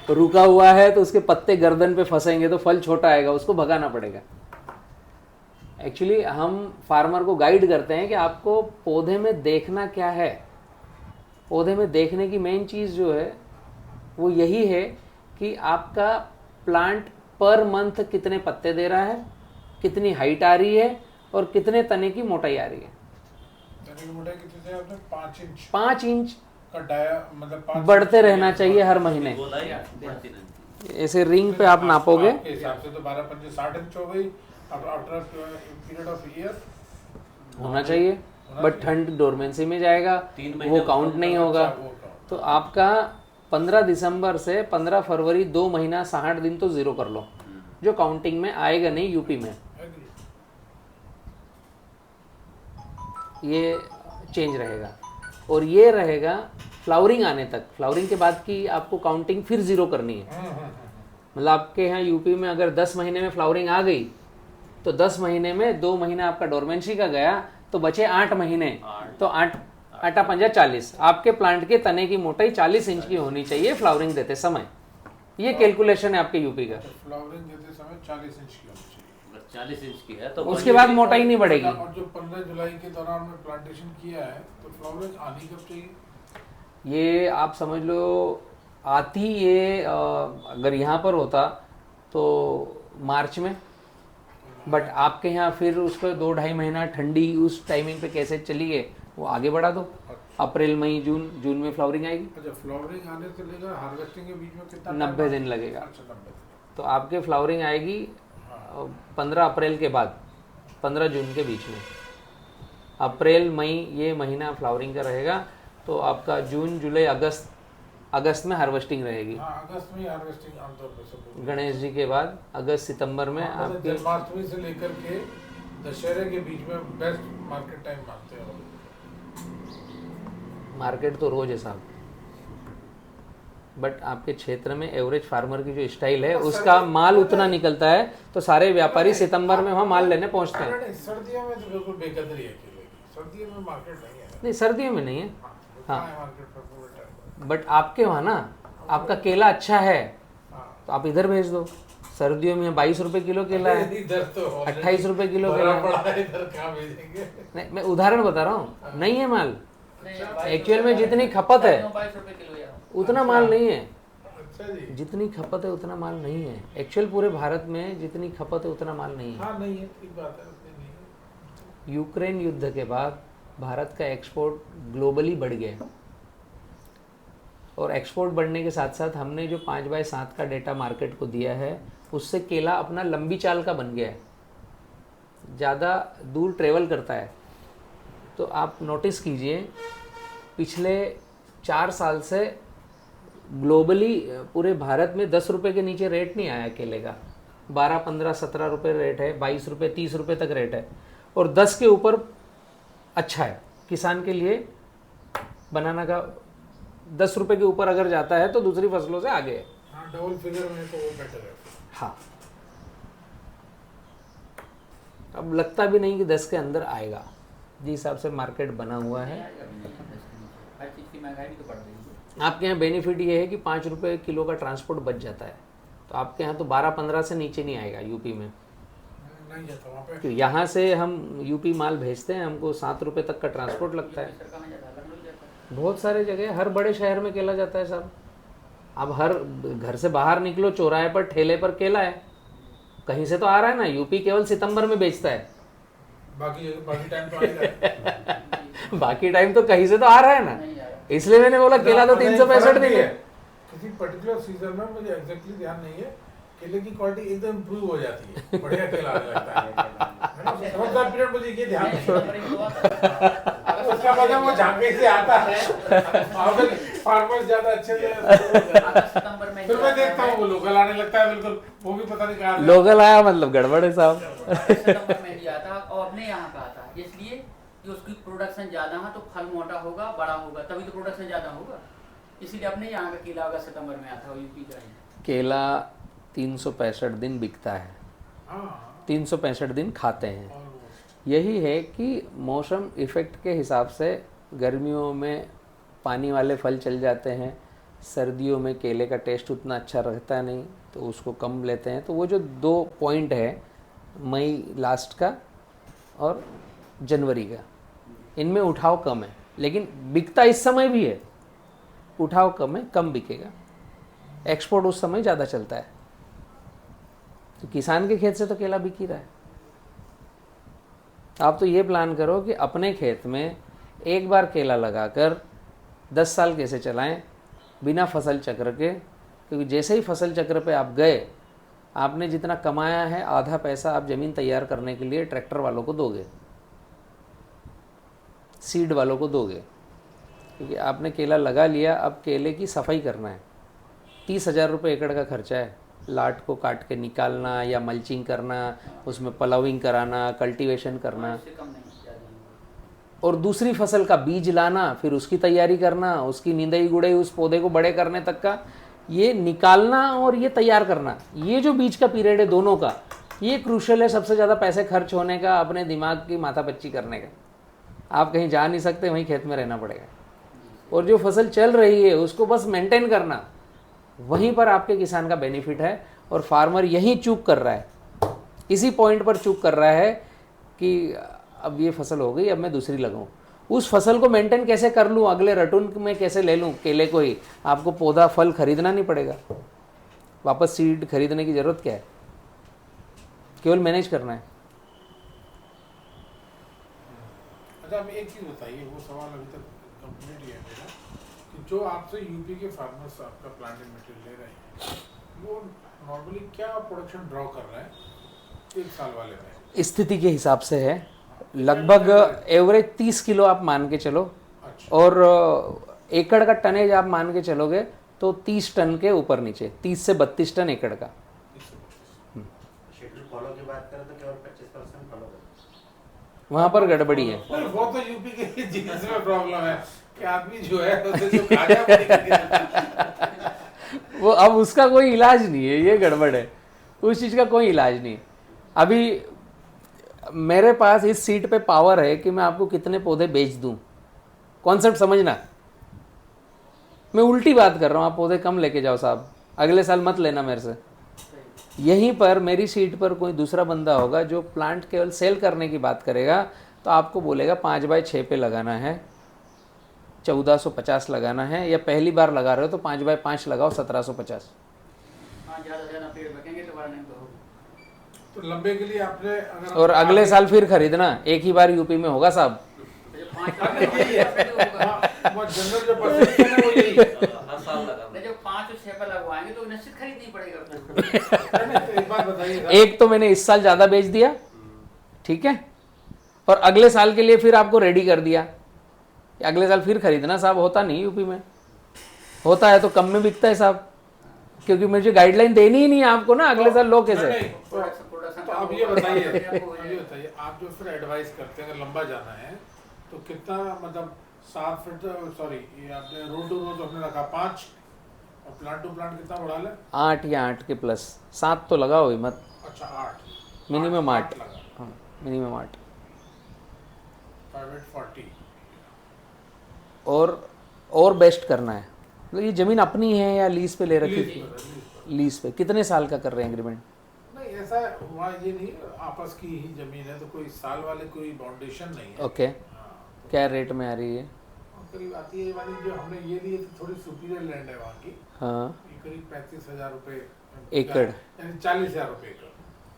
तो रुका हुआ है तो उसके पत्ते गर्दन पे फंसेंगे तो फल छोटा आएगा, उसको भगाना पड़ेगा। एक्चुअली हम फार्मर को गाइड करते हैं कि आपको पौधे में देखना क्या है। पौधे में देखने की मेन चीज़ जो है वो यही है कि आपका प्लांट पर मंथ कितने पत्ते दे रहा है, कितनी हाइट आ रही है और कितने तने की मोटाई आ रही है। तने की मोटाई कितनी है आपने? 5 इंच 5 इंच का डाया, मतलब 5 बढ़ते रहना चाहिए हर महीने। ऐसे रिंग पे आप नापोगे, आपके हिसाब से तो 12 पंजे 60 इंच हो गई। अब आफ्टर पीरियड ऑफ ईयर होना चाहिए, बट ठंड डोरमेंसी में जाएगा, 3 महीने वो काउंट नहीं होगा। तो आपका 15 दिसंबर से 15 फरवरी 2 महीना 60 दिन तो जीरो कर लो, जो काउंटिंग में आएगा नहीं यूपी में। ये चेंज रहेगा और ये रहेगा फ्लावरिंग आने तक। फ्लावरिंग के बाद की आपको काउंटिंग फिर जीरो करनी है। मतलब आपके यहाँ यूपी में अगर 10 महीने में फ्लावरिंग आ गई तो 10 महीने में 2 महीना आपका डोरमेंसी का गया तो बचे 8 महीने। तो 8 8 पंजा 40। आपके प्लांट के तने की मोटाई 40 इंच की होनी चाहिए फ्लावरिंग देते समय। ये कैलकुलेशन है आपके यूपी का। फ्लावरिंग देते समय 40 इंच की होनी चाहिए। 40 इंच की है तो उसके बाद मोटाई नहीं बढ़ेगी। और जो 15 जुलाई के दौरान में प्लांटेशन किया है तो फ्लावरिंग आनी कब चाहिए? ये आप समझ लो आती ये अगर यहाँ पर होता तो मार्च में, बट आपके यहाँ फिर उसको 2-2.5 महीना ठंडी उस टाइमिंग पे कैसे चली है वो आगे बढ़ा दो। अप्रैल मई जून में फ्लावरिंग आएगी। अच्छा, फ्लावरिंग आने से लेकर हार्वेस्टिंग के बीच में कितना 90 दिन लगेगा। अच्छा, 90 दिन। तो आपके फ्लावरिंग आएगी 15 अप्रैल के बाद 15 जून के बीच में। अप्रैल मई ये महीना फ्लावरिंग का रहेगा। तो आपका जून जुलाई अगस्त में हार्वेस्टिंग रहेगी। हाँ, अगस्त में हार्वेस्टिंग आमतौर पर सब गणेश जी के बाद अगस्त सितंबर में आपकी जन्माष्टमी से लेकर के दशहरे के बीच में बेस्ट मार्केट टाइम मानते हो? मार्केट तो रोज है साहब, बट आपके क्षेत्र में एवरेज फार्मर की जो स्टाइल है उसका माल उतना निकलता है, तो सारे व्यापारी सितंबर में वहाँ माल लेने पहुँचते हैं। नहीं, सर्दियों में तो बिल्कुल बेकदरी है केले की। सर्दियों में मार्केट नहीं है। नहीं, सर्दियों में नहीं है, हाँ, मार्केट पर पूरे टाइम। बट आपके वहाँ ना आपका केला अच्छा है हाँ। तो आप इधर भेज दो। सर्दियों में 22 रुपए किलो केला है, इधर तो 28 रुपए किलो केला है। बड़ा है, इधर कहाँ भेजेंगे? नहीं, मैं उदाहरण बता रहा हूँ, नहीं है माल। नहीं, एक्चुअल में जितनी खपत है 22 रुपए किलो यार। उतना माल नहीं है। अच्छा जी। जितनी खपत है उतना माल नहीं है। एक्चुअल पूरे भारत में जितनी खपत है उतना माल नहीं है। हाँ नहीं है, ठीक बात है, उतनी नहीं है। यूक्रेन युद्ध के बाद भारत का एक्सपोर्ट ग्लोबली बढ़ गया, और एक्सपोर्ट बढ़ने के साथ साथ हमने जो 5x7 का डेटा मार्केट को दिया है उससे केला अपना लंबी चाल का बन गया है, ज़्यादा दूर ट्रेवल करता है। तो आप नोटिस कीजिए, पिछले 4 साल से ग्लोबली पूरे भारत में 10 रुपये के नीचे रेट नहीं आया केले का। 12, 15, 17 रुपये रेट है, 22 रुपये, 30 रुपये तक रेट है, और 10 के ऊपर अच्छा है किसान के लिए। बनाना का 10 रुपये के ऊपर अगर जाता है तो दूसरी फसलों से आगे है। हाँ, डबल फिगर में तो वो बेटर है। हाँ, अब लगता भी नहीं कि 10 के अंदर आएगा, जिस हिसाब से मार्केट बना हुआ है। हर चीज़ की महंगाई भी तो बढ़ रही है। आपके यहाँ बेनिफिट ये है कि 5 रुपये किलो का ट्रांसपोर्ट बच जाता है, तो आपके यहाँ तो 12-15 से नीचे नहीं आएगा यूपी में। नहीं जाता वहाँ पे। क्यों, यहाँ से हम यूपी माल भेजते हैं, हमको 7 रुपये तक का ट्रांसपोर्ट लगता है। सरकार में ज़्यादा अलग मिल जाता है। बहुत सारे जगह, हर बड़े शहर में केला जाता है साहब। अब हर घर से बाहर निकलो, चौराहे पर ठेले पर केला है, कहीं से तो आ रहा है ना। यूपी केवल सितंबर में बेचता है, बाकी टाइम तो आएगा। बाकी टाइम तो कहीं से तो आ रहा है ना। नहीं आ रहा। इसलिए मैंने बोला केला तो 365 दिन है। किसी पर्टिकुलर सीजन में मुझे एग्जैक्टली ध्यान नहीं है, केले की क्वालिटी एकदम इम्प्रूव हो जाती है, बढ़िया केला आने लगता है ना। बहुत सारा पीरियड मुझे ये ध्यान नहीं है। उसका मतलब वो झांके से आता है, और फिर फार्मर्स ज्यादा अच्छे से सितंबर में फिर मैं देखता हूँ वो लोकल आने लगता है, बिल्कुल वो भी पता नहीं कहाँ से। लोकल आया मतलब गड़बड़ है साहब। सितंबर में ही आता और अपने यहाँ का आता, इसलिए कि उसकी प्रोडक्शन ज्यादा है तो फल मोटा होगा, बड़ा होगा, तभी तो प्रोडक्शन ज्यादा होगा। इसीलिए अपने यहाँ का केला होगा सितंबर में आता है, यूपी का ही। केला 365 दिन बिकता है, हाँ, 365 दिन खाते हैं। almost। यही है कि मौसम इफ़ेक्ट के हिसाब से गर्मियों में पानी वाले फल चल जाते हैं, सर्दियों में केले का टेस्ट उतना अच्छा रहता नहीं तो उसको कम लेते हैं। तो वो जो 2 पॉइंट है, मई लास्ट का और जनवरी का, इनमें उठाव कम है, लेकिन बिकता इस समय भी है। उठाव कम है, कम बिकेगा। एक्सपोर्ट उस समय ज़्यादा चलता है, तो किसान के खेत से तो केला बिक ही रहा है। आप तो ये प्लान करो कि अपने खेत में एक बार केला लगाकर 10 साल कैसे चलाएं बिना फसल चक्र के, क्योंकि जैसे ही फसल चक्र पे आप गए, आपने जितना कमाया है आधा पैसा आप ज़मीन तैयार करने के लिए ट्रैक्टर वालों को दोगे, सीड वालों को दोगे, क्योंकि आपने केला लगा लिया। अब केले की सफाई करना है, 30,000 रुपये एकड़ का खर्चा है। लाट को काट के निकालना या मल्चिंग करना, उसमें प्लाविंग कराना, कल्टीवेशन करना, इससे कम नहीं, ज़्यादा नहीं। और दूसरी फसल का बीज लाना, फिर उसकी तैयारी करना, उसकी निंदाई गुड़ाई, उस पौधे को बड़े करने तक का, ये निकालना और ये तैयार करना, ये जो बीच का पीरियड है दोनों का, ये क्रूशल है। सबसे ज़्यादा पैसे खर्च होने का, अपने दिमाग की माथापच्ची करने का। आप कहीं जा नहीं सकते, वहीं खेत में रहना पड़ेगा। और जो फसल चल रही है उसको बस मेंटेन करना, वहीं पर आपके किसान का बेनिफिट है। और फार्मर यही चूक कर रहा है, इसी पॉइंट पर चूक कर रहा है कि अब ये फसल हो गई, अब मैं दूसरी लगाऊं। उस फसल को मेंटेन कैसे कर लूं, अगले रटून में कैसे ले लूं केले को ही। आपको पौधा फल खरीदना नहीं पड़ेगा, वापस सीड खरीदने की ज़रूरत क्या है, केवल मैनेज करना है। अच्छा, अब एक चीज़ बताइए, वो सवाल अभी तक कंप्लीट ही है मेरा, कि जो आपसे यूपी के फार्मर्स आपका प्लांटिंग मटेरियल ले रहे हैं, वो नॉर्मली क्या प्रोडक्शन ड्रॉ कर रहे हैं एक साल वाले में? स्थिति के हिसाब से है, लगभग एवरेज 30 किलो आप मान के चलो। अच्छा। और एकड़ का टनेज आप मान के चलोगे तो 30 टन के ऊपर नीचे, 30 से 32 टन एकड़ का। शेड्यूल फॉलो की बात करें तो केवल 25% फॉलो करते वहाँ पर गड़बड़ी है। नहीं, वो तो यूपी के जीन्स में प्रॉब्लम है कि आदमी जो है उसे जो खाजा वो निकल वो अब उसका कोई इलाज नहीं है, ये गड़बड़ है, उस चीज़ का कोई इलाज नहीं। अभी मेरे पास इस सीट पे पावर है कि मैं आपको कितने पौधे बेच दूं। कॉन्सेप्ट समझना, मैं उल्टी बात कर रहा हूँ, आप पौधे कम लेके जाओ साहब, अगले साल मत लेना मेरे से। यहीं पर मेरी सीट पर कोई दूसरा बंदा होगा जो प्लांट केवल सेल करने की बात करेगा, तो आपको बोलेगा 5x6 पे लगाना है, 1450 लगाना है, या पहली बार लगा रहे हो तो 5x5 लगाओ 1750। हाँ, ज़्यादा से ज़्यादा पेड़ बचेंगे तो नहीं तो तो लंबे के लिए आपने अगर और अगले साल फिर खरीदना, एक ही बार यूपी में होगा साहब। जो 5 साल यही है वो जनरल जो परसेप्शन है वो यही है। हर साल लगा। जब 5 और 6 पर लगवाएंगे तो निश्चित खरीदनी पड़ेगा आपको। नहीं, एक बात बताइए, एक तो मैंने इस साल ज़्यादा बेच दिया, ठीक है, और अगले साल के लिए फिर आपको रेडी कर दिया, अगले साल फिर खरीदना साहब। होता नहीं यूपी में, होता है तो कम में बिकता है साहब, क्योंकि मुझे गाइडलाइन देनी ही नहीं है आपको ना, अगले साल लो कैसे। नहीं, प्रोडक्शन तो अब ये बताइए आप जो फिर एडवाइस करते हैं अगर लंबा जाना है तो कितना, मतलब 7 फीट, सॉरी ये आपने रोड टू रोड आपने रखा 5 और प्लांट टू प्लांट कितना बढ़ा ले? 8 या 8 के प्लस, 7 तो लगाओ ही मत, अच्छा 8 मिनिमम 8, लगा, हाँ मिनिमम 8। 540। और बेस्ट करना है, मतलब ये ज़मीन अपनी है या लीज पे ले रखी थी? लीज पे। कितने साल का कर रहे हैं एग्रीमेंट? नहीं ऐसा हुआ ये नहीं, आपस की ही जमीन है तो कोई साल वाले कोई बाउंडेशन नहीं है। ओके, हाँ, क्या रेट में आ रही है? करीब आती है वाली जो हमने ये ली थी, थोड़ी सुपीरियर लैंड है वहाँ की, हाँ, ये करीब 35,000 रुपये एकड़, यानी 40,000 रुपये एकड़।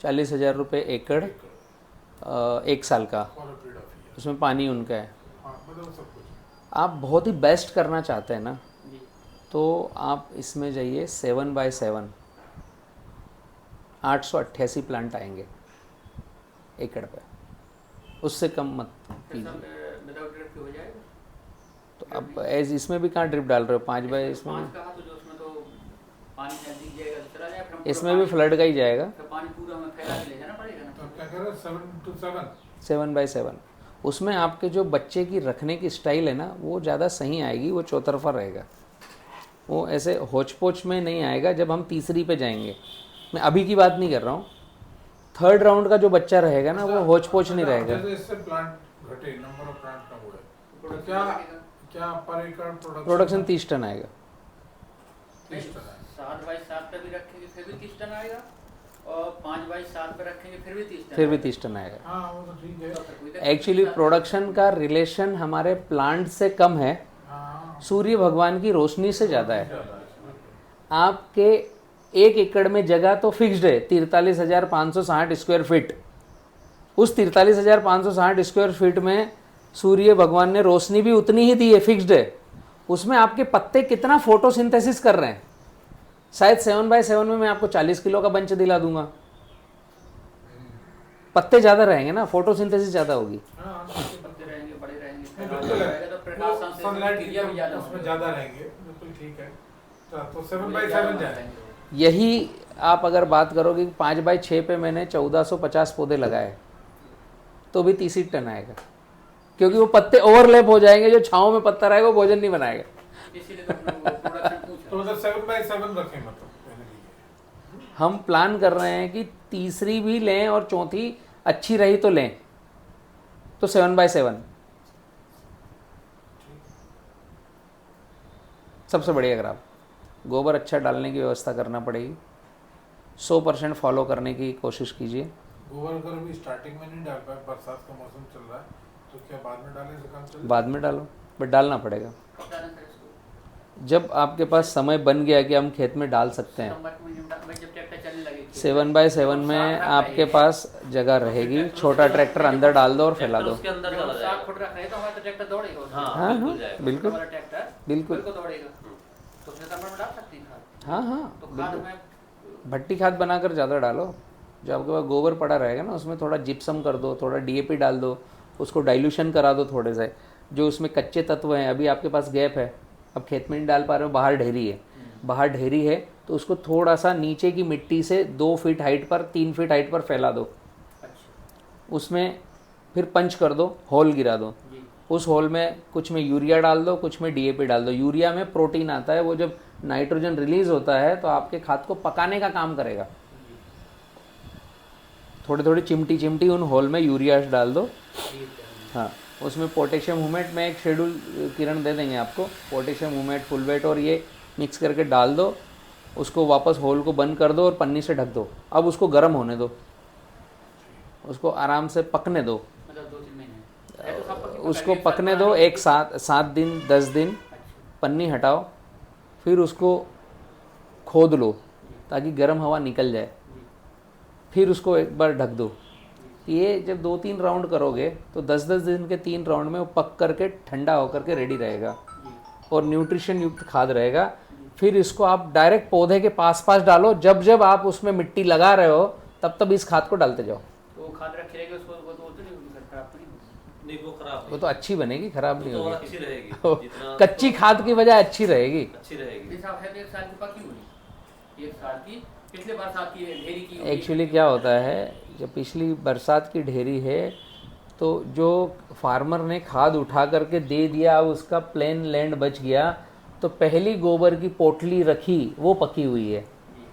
40,000 रुपये एकड़, एक साल का, for a period of year. उसमें पानी उनका है। हाँ मतलब सब कुछ। आप बहुत ही बेस्ट करना चाहते हैं ना, जी। तो आप इसमें जाइए 7x7, 888 प्लांट आएंगे एकड़ पे, उससे कम मत कीजिए। विदाउट ड्रिप हो जाएगा तो अब एज इसमें भी कहाँ ड्रिप डाल रहे हो? 5x इसमें 5 कहा तो जो उसमें तो पानी नजदीक जाएगा तो चला जाएगा, फिर हमको इसमें भी पानी- फ्लड का ही जाएगा। फिर पानी पूरा हमें फैला के ले जाना पड़ेगा ना। तो क्या कह रहे हैं 7 to 7? 7x7, उसमें आपके जो बच्चे की रखने की स्टाइल है ना, वो ज़्यादा सही आएगी, वो चौतरफा रहेगा, वो ऐसे होच पोच में नहीं आएगा। जब हम तीसरी पे जाएंगे, मैं अभी की बात नहीं कर रहा हूँ, 3rd राउंड का जो बच्चा रहेगा ना, वो होच पोच नहीं रहेगा। जैसे इससे प्लांट घटे, नंबर ऑफ प्लांट कम हुए, तो प्रोडक्शन क्या बढ़ेगा। क्या पर एकड़ प्रोडक्शन 30 टन आएगा। 30 टन है। 7x7 पे भी रखेंगे फिर भी 30 टन आएगा, और 5x7 पे रखेंगे फिर भी 30 टन फिर भी आएगा। 30 टन आएगा। हाँ वो तो ठीक है। तो फिर कोई दिक्कत एक्चुअली नहीं। प्रोडक्शन का रिलेशन हमारे प्लांट से कम है, हाँ सूर्य भगवान की रोशनी से ज़्यादा है। ज़्यादा है। आपके 1 एकड़ में जगह तो फिक्स्ड है 43,560 स्क्वायर फीट। उस 43,560 स्क्वायर फीट में सूर्य भगवान ने रोशनी भी उतनी ही दी है, फिक्स्ड है। उसमें आपके पत्ते कितना फोटोसिंथेसिस कर रहे हैं? शायद 7x7 में मैं आपको 40 किलो का बंच दिला दूंगा, पत्ते ज़्यादा रहेंगे ना, फोटोसिंथेसिस ज़्यादा होगी। हाँ पत्ते रहेंगे, बड़े रहेंगे, नहीं, फैलाव बिल्कुल है। रहेगा तो प्रकाश वो संश्लेषण सनलाइट की की क्रिया भी ज़्यादा उसमें होगी। ज़्यादा रहेंगे, बिल्कुल ठीक है। तो 7x7 जाए। यही आप अगर बात करोगे कि 5x6 पे मैंने 1450 पौधे लगाए, तो भी 30 टन आएगा, क्योंकि वो पत्ते ओवरलैप हो जाएंगे। जो छाँव में पत्ता रहेगा वो भोजन नहीं बनाएगा। इसीलिए तो अपने वो प्रोडक्शन पूछा। तो मतलब 7x7 रखें, मतलब पहले लिए। हम प्लान कर रहे हैं कि तीसरी भी लें और चौथी अच्छी रही तो लें, तो 7x7 सबसे बढ़िया। अगर आप गोबर अच्छा डालने की व्यवस्था करना पड़ेगी, 100% फॉलो करने की कोशिश कीजिए। गोबर अगर अभी स्टार्टिंग में नहीं डाल पाए, बरसात का मौसम चल रहा है, तो क्या बाद में डालने से काम चलेगा? बाद में डालो, बट डालना पड़ेगा। कब डालें सर इसको? जब आपके पास समय बन गया कि हम खेत में डाल सकते हैं, सितंबर में जब ट्रैक्टर चलने लगे 7x7 में आपके पास जगह रहेगी, छोटा ट्रैक्टर अंदर डाल दो और फैला दो। उसके अंदर चला 7 जाएगा। फुट रखा है तो हमारा तो ट्रैक्टर दौड़ेगा उसमें। हाँ, हाँ, बिल्कुल हाँ, जाएगा। बिल्कुल वाला ट्रैक्टर बिल्कुल। बिल्कुल दौड़ेगा। तो सितंबर में डाल सकती हैं खाद। हाँ हाँ, तो खाद बिल्कुल। में भट्टी खाद बनाकर ज़्यादा डालो। जो आपके पास गोबर पड़ा रहेगा ना, उसमें थोड़ा जिप्सम कर दो, थोड़ा DAP डाल दो, उसको डाइल्यूशन करा दो थोड़े से। जो उसमें कच्चे तत्व हैं, अभी आपके पास गैप है, अब खेत में नहीं डाल पा रहे हो, बाहर ढेरी है, बाहर ढेरी है तो उसको थोड़ा सा नीचे की मिट्टी से 2 फीट हाइट पर, 3 फीट हाइट पर फैला दो। अच्छा उसमें फिर पंच कर दो, होल गिरा दो। जी उस होल में कुछ में यूरिया डाल दो, कुछ में डीएपी डाल दो। यूरिया में प्रोटीन आता है, वो जब नाइट्रोजन रिलीज होता है तो आपके खाद को पकाने का काम करेगा। जी थोड़ी थोड़ी चिमटी चिमटी उन होल में यूरिया डाल दो। ठीक है। हाँ, उसमें पोटेशियम ह्यूमेट में एक शेड्यूल किरण दे देंगे आपको, पोटेशियम ह्यूमेट, फुलवेट और ये मिक्स करके डाल दो। उसको वापस होल को बंद कर दो और पन्नी से ढक दो। अब उसको गर्म होने दो, उसको आराम से पकने दो। मतलब 2-3 महीने है तो सब पकी उसको पकाएंगे, पकने सब दो बनाने एक 7 दिन 10 दिन। अच्छा पन्नी हटाओ, फिर उसको खोद लो ताकि गर्म हवा निकल जाए। जी फिर उसको एक बार ढक दो। ये जब 2-3 राउंड करोगे तो 10-10 दिन के 3 राउंड में वो पक करके ठंडा होकर के रेडी रहेगा जी और न्यूट्रिशन युक्त खाद रहेगा। फिर इसको आप डायरेक्ट पौधे के पास पास डालो। जब जब आप उसमें मिट्टी लगा रहे हो तब तब इस खाद को डालते जाओ। तो वो खाद रखे रहेगी उसको, वो तो नहीं होगी, खराब तो नहीं होगी। नहीं वो खराब वो तो अच्छी बनेगी, खराब नहीं तो और होगी। अच्छी रहेगी, जितना कच्ची खाद की बजाय अच्छी रहेगी। अच्छी रहेगी। ये साहब है तो 1 साल की पकी हुई, 1 साल की, पिछले बरसात की ढेरी की। एक्चुअली क्या होता है, जब पिछली बरसात की ढेरी है तो जो फार्मर ने खाद उठा करके दे दिया, अब उसका प्लेन लैंड बच गया, तो पहली गोबर की पोटली रखी वो पकी हुई है। जी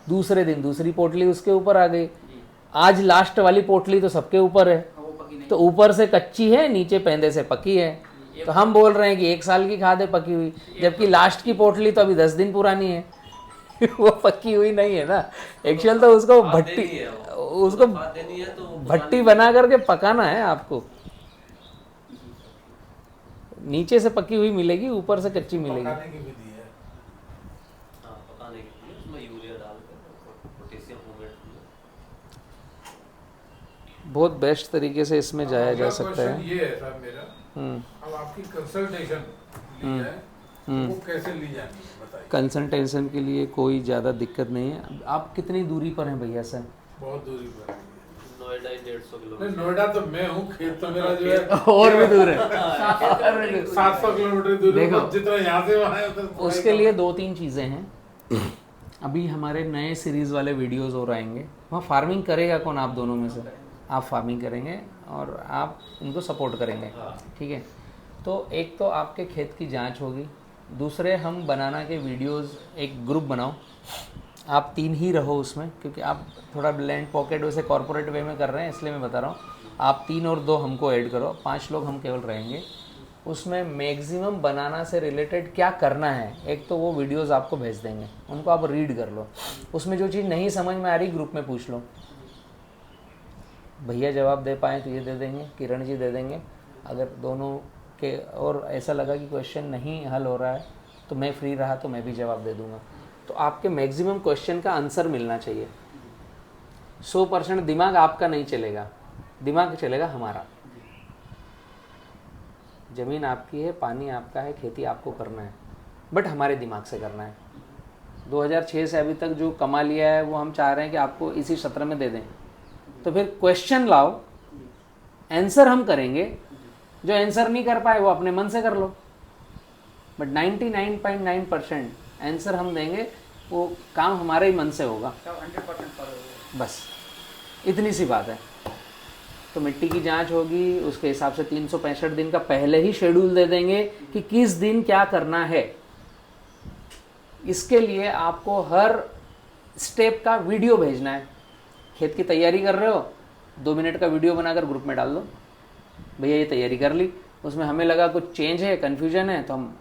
दूसरे दिन दूसरी पोटली उसके ऊपर आ गई। जी आज लास्ट वाली पोटली तो सबके ऊपर है, हाँ, वो पकी नहीं। तो ऊपर से कच्ची है, नीचे पेंदे से पकी है। तो हम बोल रहे हैं कि 1 साल की खाद है पकी हुई, जबकि लास्ट की पोटली तो अभी 10 दिन पुरानी है। वो पक्की हुई नहीं है ना। एक्चुअल तो उसको खाद भट्टी, देनी है वो। उसको खाद देनी है तो वो भट्टी बना करके पकाना है आपको। नीचे से पकी हुई मिलेगी, ऊपर से कच्ची मिलेगी। पकाने की विधि है। हाँ, पकाने के लिए उसमें यूरिया डाल कर पोटेशियम ह्यूमेट बहुत बेस्ट तरीके से इसमें जाया जा अगला सकता है। क्वेश्चन ये है सर मेरा, हम्म, अब आपकी कंसल्टेशन ली जाए तो वो कैसे ली जानी है बताइए। कंसल्टेशन के लिए कोई ज़्यादा दिक्कत नहीं है। आप कितनी दूरी पर हैं भैया सर? बहुत दूरी पर है। नोएडा ही 150 नहीं, किलोमीटर। नोएडा तो मैं हूँ, खेत तो मेरा जो है और भी दूर है। 700 किलोमीटर दूर है, देखो, जितना यहाँ से वहाँ है उतना थोड़ा ही उसके कम लिए है। 2-3 चीज़ें हैं। अभी हमारे नए सीरीज़ वाले वीडियोस और आएंगे, वहाँ फार्मिंग करेगा कौन? आप दोनों में से आप फार्मिंग करेंगे और आप इनको सपोर्ट करेंगे, ठीक है। तो एक तो आपके खेत की जांच होगी, दूसरे हम बनाना के वीडियोस एक ग्रुप बनाओ, आप 3 ही रहो उसमें, क्योंकि आप थोड़ा लैंड पॉकेट वैसे कॉर्पोरेट वे में कर रहे हैं, इसलिए मैं बता रहा हूँ। आप 3 और 2 हमको ऐड करो, 5 लोग हम केवल रहेंगे। उसमें मैक्सिमम बनाना से रिलेटेड क्या करना है, एक तो वो वीडियोस आपको भेज देंगे, उनको आप रीड कर लो। उसमें जो चीज़ नहीं समझ में आ रही ग्रुप में पूछ लो, भैया जवाब दे पाएँ तो ये दे देंगे, किरण जी दे देंगे। अगर दोनों के और ऐसा लगा कि क्वेश्चन नहीं हल हो रहा है तो मैं फ्री रहा तो मैं भी जवाब दे दूंगा। तो आपके मैक्सिमम क्वेश्चन का आंसर मिलना चाहिए। 100% दिमाग आपका नहीं चलेगा, दिमाग चलेगा हमारा। ज़मीन आपकी है, पानी आपका है, खेती आपको करना है, बट हमारे दिमाग से करना है। 2006 से अभी तक जो कमा लिया है वो हम चाह रहे हैं कि आपको इसी सत्र में दे दें। तो फिर क्वेश्चन लाओ, आंसर हम करेंगे, जो आंसर नहीं कर पाए वो अपने मन से कर लो, बट 99.9% आंसर हम देंगे, वो काम हमारे ही मन से होगा। सब 100% फॉलो होगा। बस इतनी सी बात है। तो मिट्टी की जांच होगी, उसके हिसाब से 365 दिन का पहले ही शेड्यूल दे देंगे कि किस दिन क्या करना है। इसके लिए आपको हर स्टेप का वीडियो भेजना है। खेत की तैयारी कर रहे हो, 2 मिनट का वीडियो बनाकर ग्रुप में डाल दो, भैया ये तैयारी कर ली, उसमें हमें लगा कुछ चेंज है, कन्फ्यूजन है, तो हम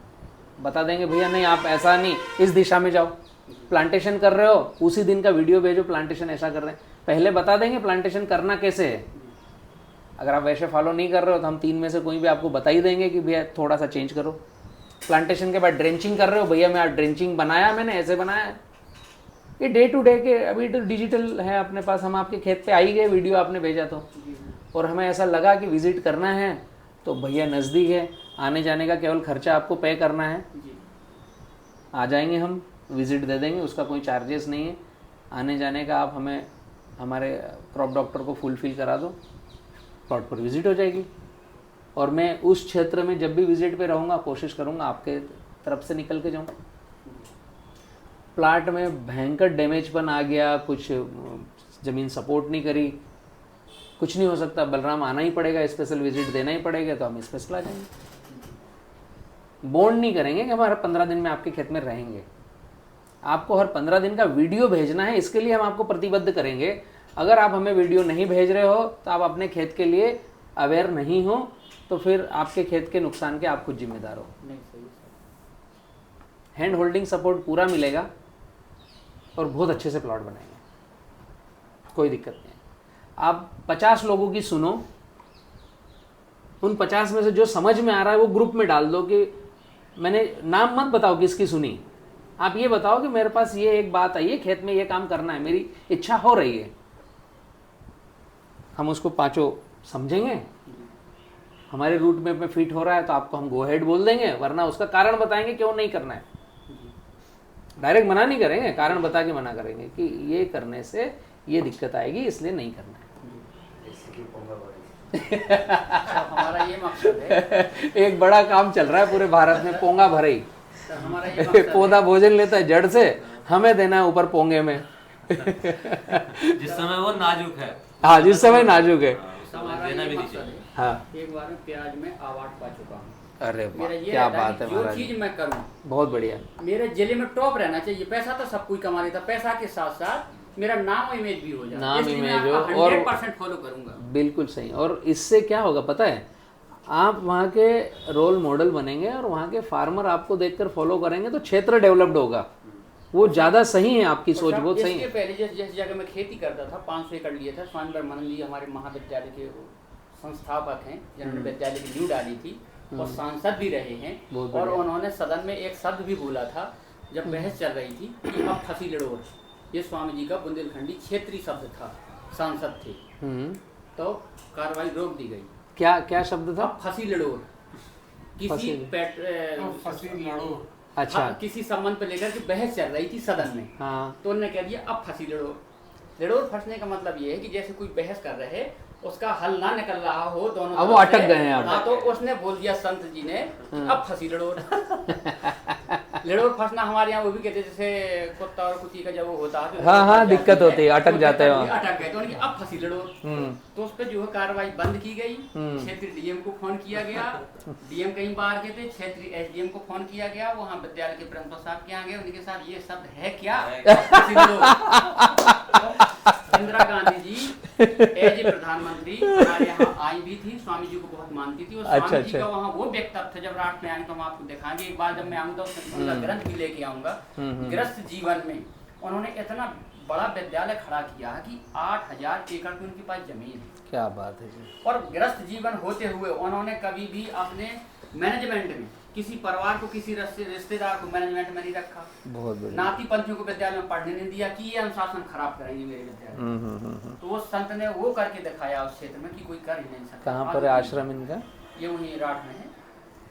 बता देंगे भैया नहीं आप ऐसा नहीं, इस दिशा में जाओ। प्लांटेशन कर रहे हो, उसी दिन का वीडियो भेजो, प्लांटेशन ऐसा कर रहे हैं, पहले बता देंगे प्लांटेशन करना कैसे है। अगर आप वैसे फॉलो नहीं कर रहे हो तो हम 3 में से कोई भी आपको बता ही देंगे कि भैया थोड़ा सा चेंज करो। प्लांटेशन के बाद ड्रेंचिंग कर रहे हो, भैया मैं आज ड्रेंचिंग बनाया, मैंने ऐसे बनाया है। ये डे टू डे के, अभी तो डिजिटल है अपने पास, हम आपके खेत पे आई गए, वीडियो आपने भेजा तो, और हमें ऐसा लगा कि विजिट करना है तो भैया नज़दीक है, आने जाने का केवल खर्चा आपको पे करना है, आ जाएंगे हम, विजिट दे देंगे, उसका कोई चार्जेस नहीं है। आने जाने का आप हमें हमारे क्रॉप डॉक्टर को फुलफिल करा दो, प्लॉट पर विजिट हो जाएगी। और मैं उस क्षेत्र में जब भी विजिट पे रहूँगा कोशिश करूँगा आपके तरफ से निकल के जाऊँ। प्लाट में भयंकर डैमेजपन आ गया, कुछ ज़मीन सपोर्ट नहीं करी, कुछ नहीं हो सकता, बलराम आना ही पड़ेगा, स्पेशल विजिट देना ही पड़ेगा, तो हम स्पेशल आ जाएंगे। बॉन्ड नहीं करेंगे कि हमारे 15 दिन में आपके खेत में रहेंगे। आपको हर 15 दिन का वीडियो भेजना है, इसके लिए हम आपको प्रतिबद्ध करेंगे। अगर आप हमें वीडियो नहीं भेज रहे हो तो आप अपने खेत के लिए अवेयर नहीं हो, तो फिर आपके खेत के नुकसान के आप खुद जिम्मेदार हो। नहीं सही सर। हैंड होल्डिंग सपोर्ट पूरा मिलेगा और बहुत अच्छे से प्लॉट बनाएंगे, कोई दिक्कत नहीं है। आप 50 लोगों की सुनो, उन 50 में से जो समझ में आ रहा है वो ग्रुप में डाल दो कि मैंने नाम मत बताओ किसकी सुनी, आप ये बताओ कि मेरे पास ये एक बात आई है, खेत में ये काम करना है, मेरी इच्छा हो रही है। हम उसको पांचों समझेंगे, हमारे रूट मैप में फिट हो रहा है तो आपको हम गो हेड बोल देंगे, वरना उसका कारण बताएंगे क्यों नहीं करना है। डायरेक्ट मना नहीं करेंगे, कारण बता के मना करेंगे कि ये करने से ये दिक्कत आएगी, इसलिए नहीं करना है। हमारा ये मकसद है। एक बड़ा काम चल रहा है पूरे भारत में, पोंगा भरई। सर हमारा ये मकसद पौधा भोजन लेता है जड़ से, हमें देना है ऊपर पोंगे में। जिस समय वो नाजुक है। हाँ, जिस समय नाजुक है। हमारा देना ये भी नहीं मकसद चाहिए। है। हाँ, एक बार में प्याज में अवार्ड पा चुका हूँ। अरे वाह, मेरा ये क्या रहता है बात है कि जो महाराज, चीज मैं करूँ बहुत बढ़िया। मेरे जिले में टॉप रहना चाहिए। पैसा तो सब कोई कमा लेता, पैसा के साथ साथ मेरा नाम और इमेज भी हो जाए, नाम, इसलिए मैं इमेज हो, आपका और 100% फॉलो करूंगा। बिल्कुल सही। और इससे क्या होगा पता है, आप वहाँ के रोल मॉडल बनेंगे और वहाँ के फार्मर आपको देखकर फॉलो करेंगे, तो क्षेत्र डेवलप्ड होगा। वो ज़्यादा सही है, आपकी सोच बहुत सही इसके है। पहले जिस जगह मैं खेती करता था 500 एकड़ लिया था। स्वामी ब्रह्मानंद जी हमारे महाविद्यालय के संस्थापक हैं, जिन्होंने विद्यालय की नींव डाली थी और सांसद भी रहे हैं। बहुत और बढ़िया। उन्होंने सदन में एक शब्द भी बोला था जब बहस चल रही थी कि अब फंसी लड़ो। ये स्वामी जी का बुंदेलखंडी क्षेत्रीय शब्द था, सांसद थे, तो कार्रवाई रोक दी गई। क्या क्या शब्द था? अब फंसी लड़ो, किसी फंसी लड़ो। अच्छा, किसी संबंध पर लेकर के बहस चल रही थी सदन में। हाँ, तो उन्होंने कह दिया अब फंसी लड़ो। लड़ो फंसने का मतलब ये है कि जैसे कोई बहस कर रहे, उसका हल ना निकल रहा हो दोनों, अब वो अटक गए हैं। हाँ, तो उसने बोल दिया संत जी ने अब फंसी लड़ो। लड़ो फंसना हमारे यहाँ वो भी कहते हैं, जैसे कुत्ता और कुत्ती का जब वो होता है तो हाँ हाँ, दिक्कत होती है, अटक जाते हैं वहाँ। अटक गए तो उन्होंने अब फंसी लड़ो। तो उस पर जो है कार्रवाई बंद की गई। क्षेत्रीय डीएम को फोन किया गया, डीएम कहीं बाहर के थे, क्षेत्रीय एसडीएम को फोन किया गया, वहाँ विद्यालय के प्रिंसिपल साहब के यहाँ गए, उनके साथ ये शब्द है क्या, फंसी लड़ो। इंदिरा गांधी जी एज ए प्रधानमंत्री हमारे यहाँ आई भी थी, स्वामी जी को बहुत मानती थी। और स्वामी जी का वहाँ वो व्यक्तित्व था, जब राष्ट्र में आएंगे तो हम आपको दिखाएंगे। एक बार जब मैं आऊंगा तो उनका ग्रंथ भी लेके आऊंगा। गृहस्थ जीवन में उन्होंने इतना बड़ा विद्यालय खड़ा किया कि 8000 एकड़ की उनके पास जमीन है। क्या बात है जी। और गृहस्थ जीवन होते हुए उन्होंने कभी भी अपने मैनेजमेंट में किसी परिवार को, किसी रिश्तेदार को मैनेजमेंट में नहीं रखा। बहुत बढ़िया। नाती पंथियों को विद्यालय में पढ़ने नहीं दिया कि ये अनुशासन खराब करेंगे मेरे विद्यालय। तो वो संत ने वो करके दिखाया उस क्षेत्र में कि कोई कर ही नहीं सकता। कहाँ पर है आश्रम इनका? ये वहीं राठ में है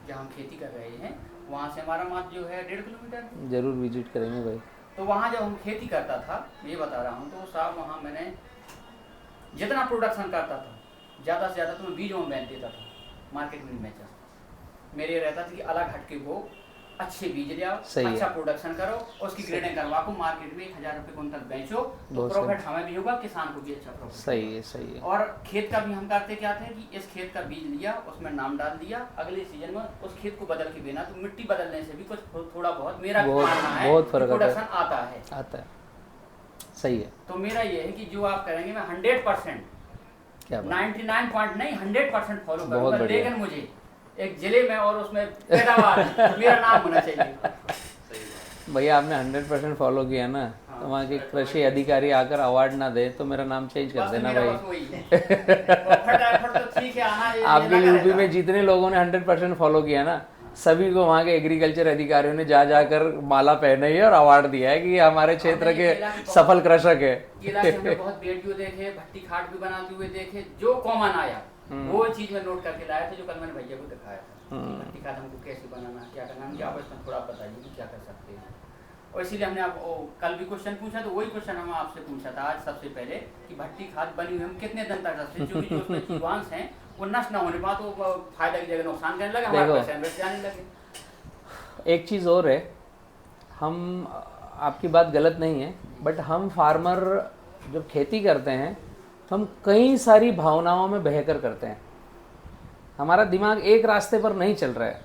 जहाँ हम खेती कर रहे हैं। वहाँ से हमारा मात जो है 1.5 किलोमीटर। जरूर विजिट करेंगे भाई। तो वहाँ जब हम खेती करता था, ये बता रहा हूँ, तो साहब वहाँ मैंने जितना प्रोडक्शन करता था ज़्यादा से ज़्यादा तो मैं बीजों में बेच देता था, मार्केट में नहीं बेचा। मेरे रहता था कि अलग हटके वो अच्छे बीज ले आओ, अच्छा प्रोडक्शन करो, उसकी ग्रेडिंग करवा को मार्केट में 1000 रुपये कुंतल बेचो, तो प्रॉफिट हमें भी होगा, किसान को भी अच्छा प्रॉफिट। सही है, सही है। और खेत का भी हम करते क्या थे कि इस खेत का बीज लिया, उसमें नाम डाल दिया, अगले सीजन में उस खेत को बदल के देना। तो मिट्टी बदलने से भी कुछ थोड़ा बहुत मेरा मानना है, बहुत फर्क प्रोडक्शन आता है। सही है। तो मेरा ये है कि जो आप करेंगे मैं 100%, 99 पॉइंट नहीं 100% फॉलो करूँगा। लेकिन मुझे एक जिले में और उसमें पैदावार मेरा नाम होना चाहिए। भैया आपने 100% फॉलो किया ना, तो वहाँ के कृषि अधिकारी आकर अवार्ड ना दे तो मेरा नाम चेंज कर देना भाई। आपके यूपी में जितने लोगों ने 100% फॉलो किया ना, सभी को वहाँ के एग्रीकल्चर अधिकारियों ने जा जाकर माला पहनाई है और अवार्ड दिया है कि ये हमारे क्षेत्र के सफल कृषक है। बहुत वीडियो देखे, भट्टी खाट भी बनाते हुए देखे, जो कॉमन आया वो चीज में नोट करके लाया था, जो कल मैंने भैया को दिखाया था। भट्टी खाट हमको कैसे बनाना, क्या करना, हम आप इसमें थोड़ा बताइए कि क्या कर सकते हैं। और इसीलिए हमने आप कल भी क्वेश्चन पूछा, तो वही क्वेश्चन हम आपसे पूछा था आज सबसे पहले कि भट्टी खाद बनी हुई हम कितने दिन तक रखते हैं, क्योंकि जो उसमें जीवांश हैं वो नष्ट न होने पाए तो फायदा की जगह नुकसान करने लगे, हमारे पैसे इन्वेस्ट जाने लगे। एक चीज़ और है, हम आपकी बात गलत नहीं है, बट हम फार्मर जब खेती करते हैं हम कई सारी भावनाओं में बहकर करते हैं। हमारा दिमाग एक रास्ते पर नहीं चल रहा है।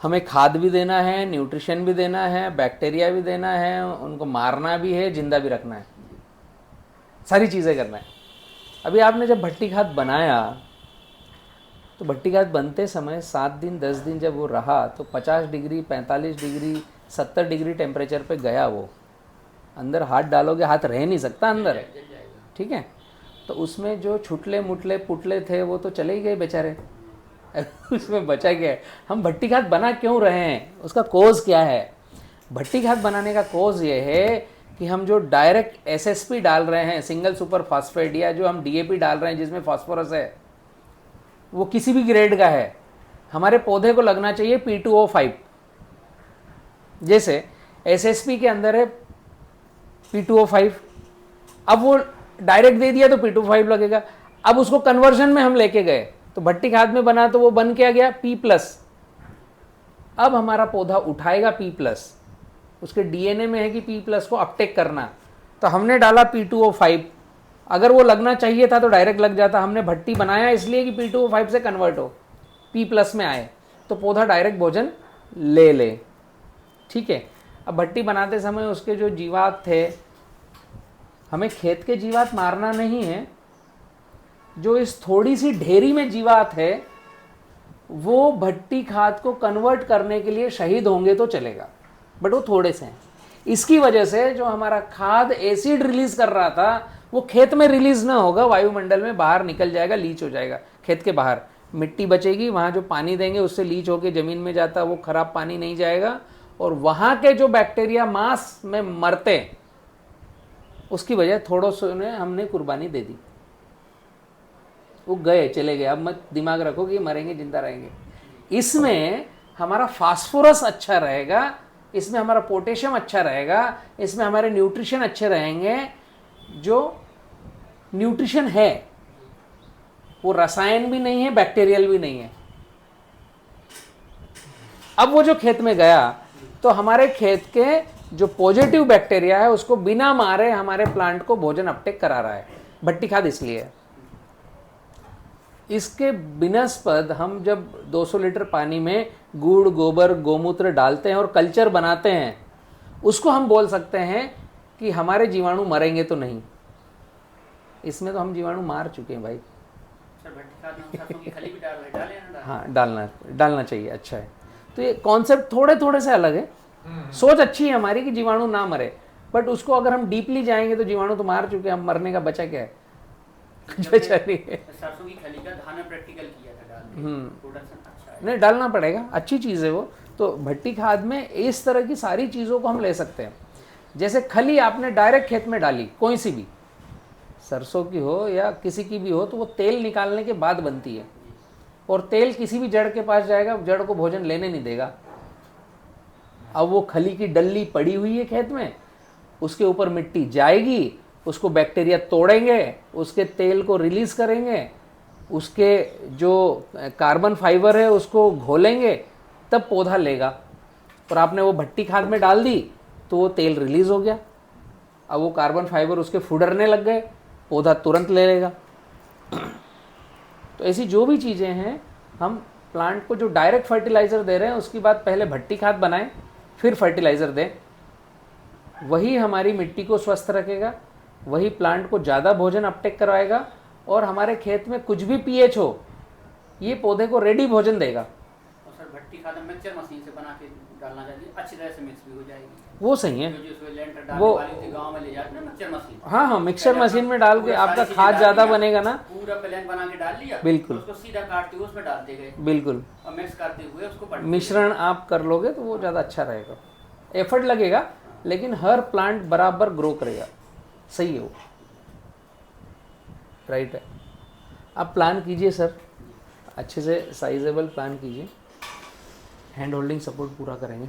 हमें खाद भी देना है, न्यूट्रिशन भी देना है, बैक्टीरिया भी देना है, उनको मारना भी है, जिंदा भी रखना है, सारी चीज़ें करना है। अभी आपने जब भट्टी खाद बनाया तो भट्टी खाद बनते समय 7 दिन 10 दिन जब वो रहा तो 50 डिग्री 45 डिग्री 70 डिग्री टेम्परेचर पे गया। वो अंदर हाथ डालोगे, हाथ रह नहीं सकता अंदर, ठीक है। तो उसमें जो छुटले मुटले पुटले थे वो तो चले ही गए बेचारे उसमें बचा गया। हम भट्टी खाद बना क्यों रहे हैं, उसका कोज क्या है? भट्टी खाद बनाने का कोज ये है कि हम जो डायरेक्ट एसएसपी डाल रहे हैं, सिंगल सुपर फास्फेट, या जो हम डीएपी डाल रहे हैं जिसमें फास्फोरस है, वो किसी भी ग्रेड का है, हमारे पौधे को लगना चाहिए P2O5। जैसे एसएसपी के अंदर है P2O5, अब वो डायरेक्ट दे दिया तो P2O5 लगेगा। अब उसको कन्वर्जन में हम लेके गए तो भट्टी खाद में बना तो वो बन क्या गया P+। अब हमारा पौधा उठाएगा P+, उसके डीएनए में है कि P+ को अपटेक करना, तो हमने डाला P2O5। अगर वो लगना चाहिए था तो डायरेक्ट लग जाता, हमने भट्टी बनाया इसलिए कि P2O5 से कन्वर्ट हो, P+ में आए तो पौधा डायरेक्ट भोजन ले, ठीक है। अब भट्टी बनाते समय उसके जो जीवात थे, हमें खेत के जीवात मारना नहीं है, जो इस थोड़ी सी ढेरी में जीवात है वो भट्टी खाद को कन्वर्ट करने के लिए शहीद होंगे तो चलेगा, बट वो थोड़े से हैं। इसकी वजह से जो हमारा खाद एसिड रिलीज कर रहा था वो खेत में रिलीज ना होगा, वायुमंडल में बाहर निकल जाएगा, लीच हो जाएगा। खेत के बाहर मिट्टी बचेगी, वहाँ जो पानी देंगे उससे लीच होकर ज़मीन में जाता, वो खराब पानी नहीं जाएगा, और वहाँ के जो बैक्टीरिया मांस में मरते, उसकी वजह थोड़ों से ने हमने कुर्बानी दे दी, वो गए चले गए। अब मत दिमाग रखो कि मरेंगे जिंदा रहेंगे। इसमें हमारा फास्फोरस अच्छा रहेगा, इसमें हमारा पोटेशियम अच्छा रहेगा, इसमें हमारे न्यूट्रिशन अच्छे रहेंगे। जो न्यूट्रिशन है वो रसायन भी नहीं है, बैक्टीरियल भी नहीं है। अब वो जो खेत में गया तो हमारे खेत के जो पॉजिटिव बैक्टीरिया है उसको बिना मारे हमारे प्लांट को भोजन अपटेक करा रहा है। भट्टी खाद इसलिए है। इसके बिनस्पत हम जब 200 लीटर पानी में गुड़, गोबर, गोमूत्र डालते हैं और कल्चर बनाते हैं, उसको हम बोल सकते हैं कि हमारे जीवाणु मरेंगे तो नहीं। इसमें तो हम जीवाणु मार चुके हैं भाई। सर भट्टी खाद में सरसों की खली भी डालें ना? हाँ, डालना चाहिए, अच्छा है। तो ये कॉन्सेप्ट थोड़े थोड़े से अलग है। सोच अच्छी है हमारी कि जीवाणु ना मरे, बट उसको अगर हम डीपली जाएंगे तो जीवाणु तो मार चुके हैं, हम मरने का बचा क्या है? सरसों की खली का धान में प्रैक्टिकल किया था, प्रोडक्शन अच्छा है। नहीं, डालना पड़ेगा, अच्छी चीज़ है वो। तो भट्टी खाद में इस तरह की सारी चीज़ों को हम ले सकते हैं। जैसे खली आपने डायरेक्ट खेत में डाली, कोई सी भी, सरसों की हो या किसी की भी हो, तो वो तेल निकालने के बाद बनती है, और तेल किसी भी जड़ के पास जाएगा, जड़ को भोजन लेने नहीं देगा। अब वो खली की डल्ली पड़ी हुई है खेत में, उसके ऊपर मिट्टी जाएगी, उसको बैक्टीरिया तोड़ेंगे, उसके तेल को रिलीज करेंगे, उसके जो कार्बन फाइबर है उसको घोलेंगे, तब पौधा लेगा। और आपने वो भट्टी खाद में डाल दी तो वो तेल रिलीज हो गया, अब वो कार्बन फाइबर उसके फुडरने लग गए, पौधा तुरंत ले लेगा। तो ऐसी जो भी चीज़ें हैं, हम प्लांट को जो डायरेक्ट फर्टिलाइज़र दे रहे हैं उसकी बात पहले भट्टी खाद बनाएं, फिर फर्टिलाइज़र दें। वही हमारी मिट्टी को स्वस्थ रखेगा, वही प्लांट को ज़्यादा भोजन अपटेक करवाएगा, और हमारे खेत में कुछ भी पीएच हो, ये पौधे को रेडी भोजन देगा। और सर भट्टी खाद मिक्सचर मशीन से बना के डालना चाहिए, अच्छी तरह से मिक्स भी हो जाएगी। वो सही है, वो गाँव में ले जाते हैं मिक्सचर मशीन। हाँ, मिक्सचर मशीन में डाल के आपका खाद ज़्यादा बनेगा ना। पूरा प्लान बना के डाल लिया, बिल्कुल, उसको सीधा काटते हुए उसमें डालते गए, बिल्कुल, और मिक्स करते हुए उसको मिश्रण आप कर लोगे तो वो ज़्यादा अच्छा रहेगा। एफर्ट लगेगा लेकिन हर प्लांट बराबर ग्रो करेगा, सही है वो, राइट है। आप प्लान कीजिए सर, अच्छे से साइजेबल प्लान कीजिए, हैंड होल्डिंग सपोर्ट पूरा करेंगे,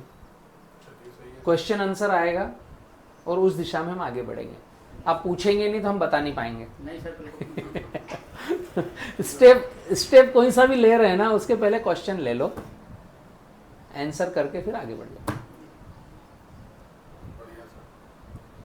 क्वेश्चन आंसर आएगा और उस दिशा में हम आगे बढ़ेंगे। आप पूछेंगे नहीं तो हम बता नहीं पाएंगे। नहीं सर, स्टेप कोई सा भी ले रहे हैं ना, उसके पहले क्वेश्चन ले लो, आंसर करके फिर आगे बढ़ जाओ।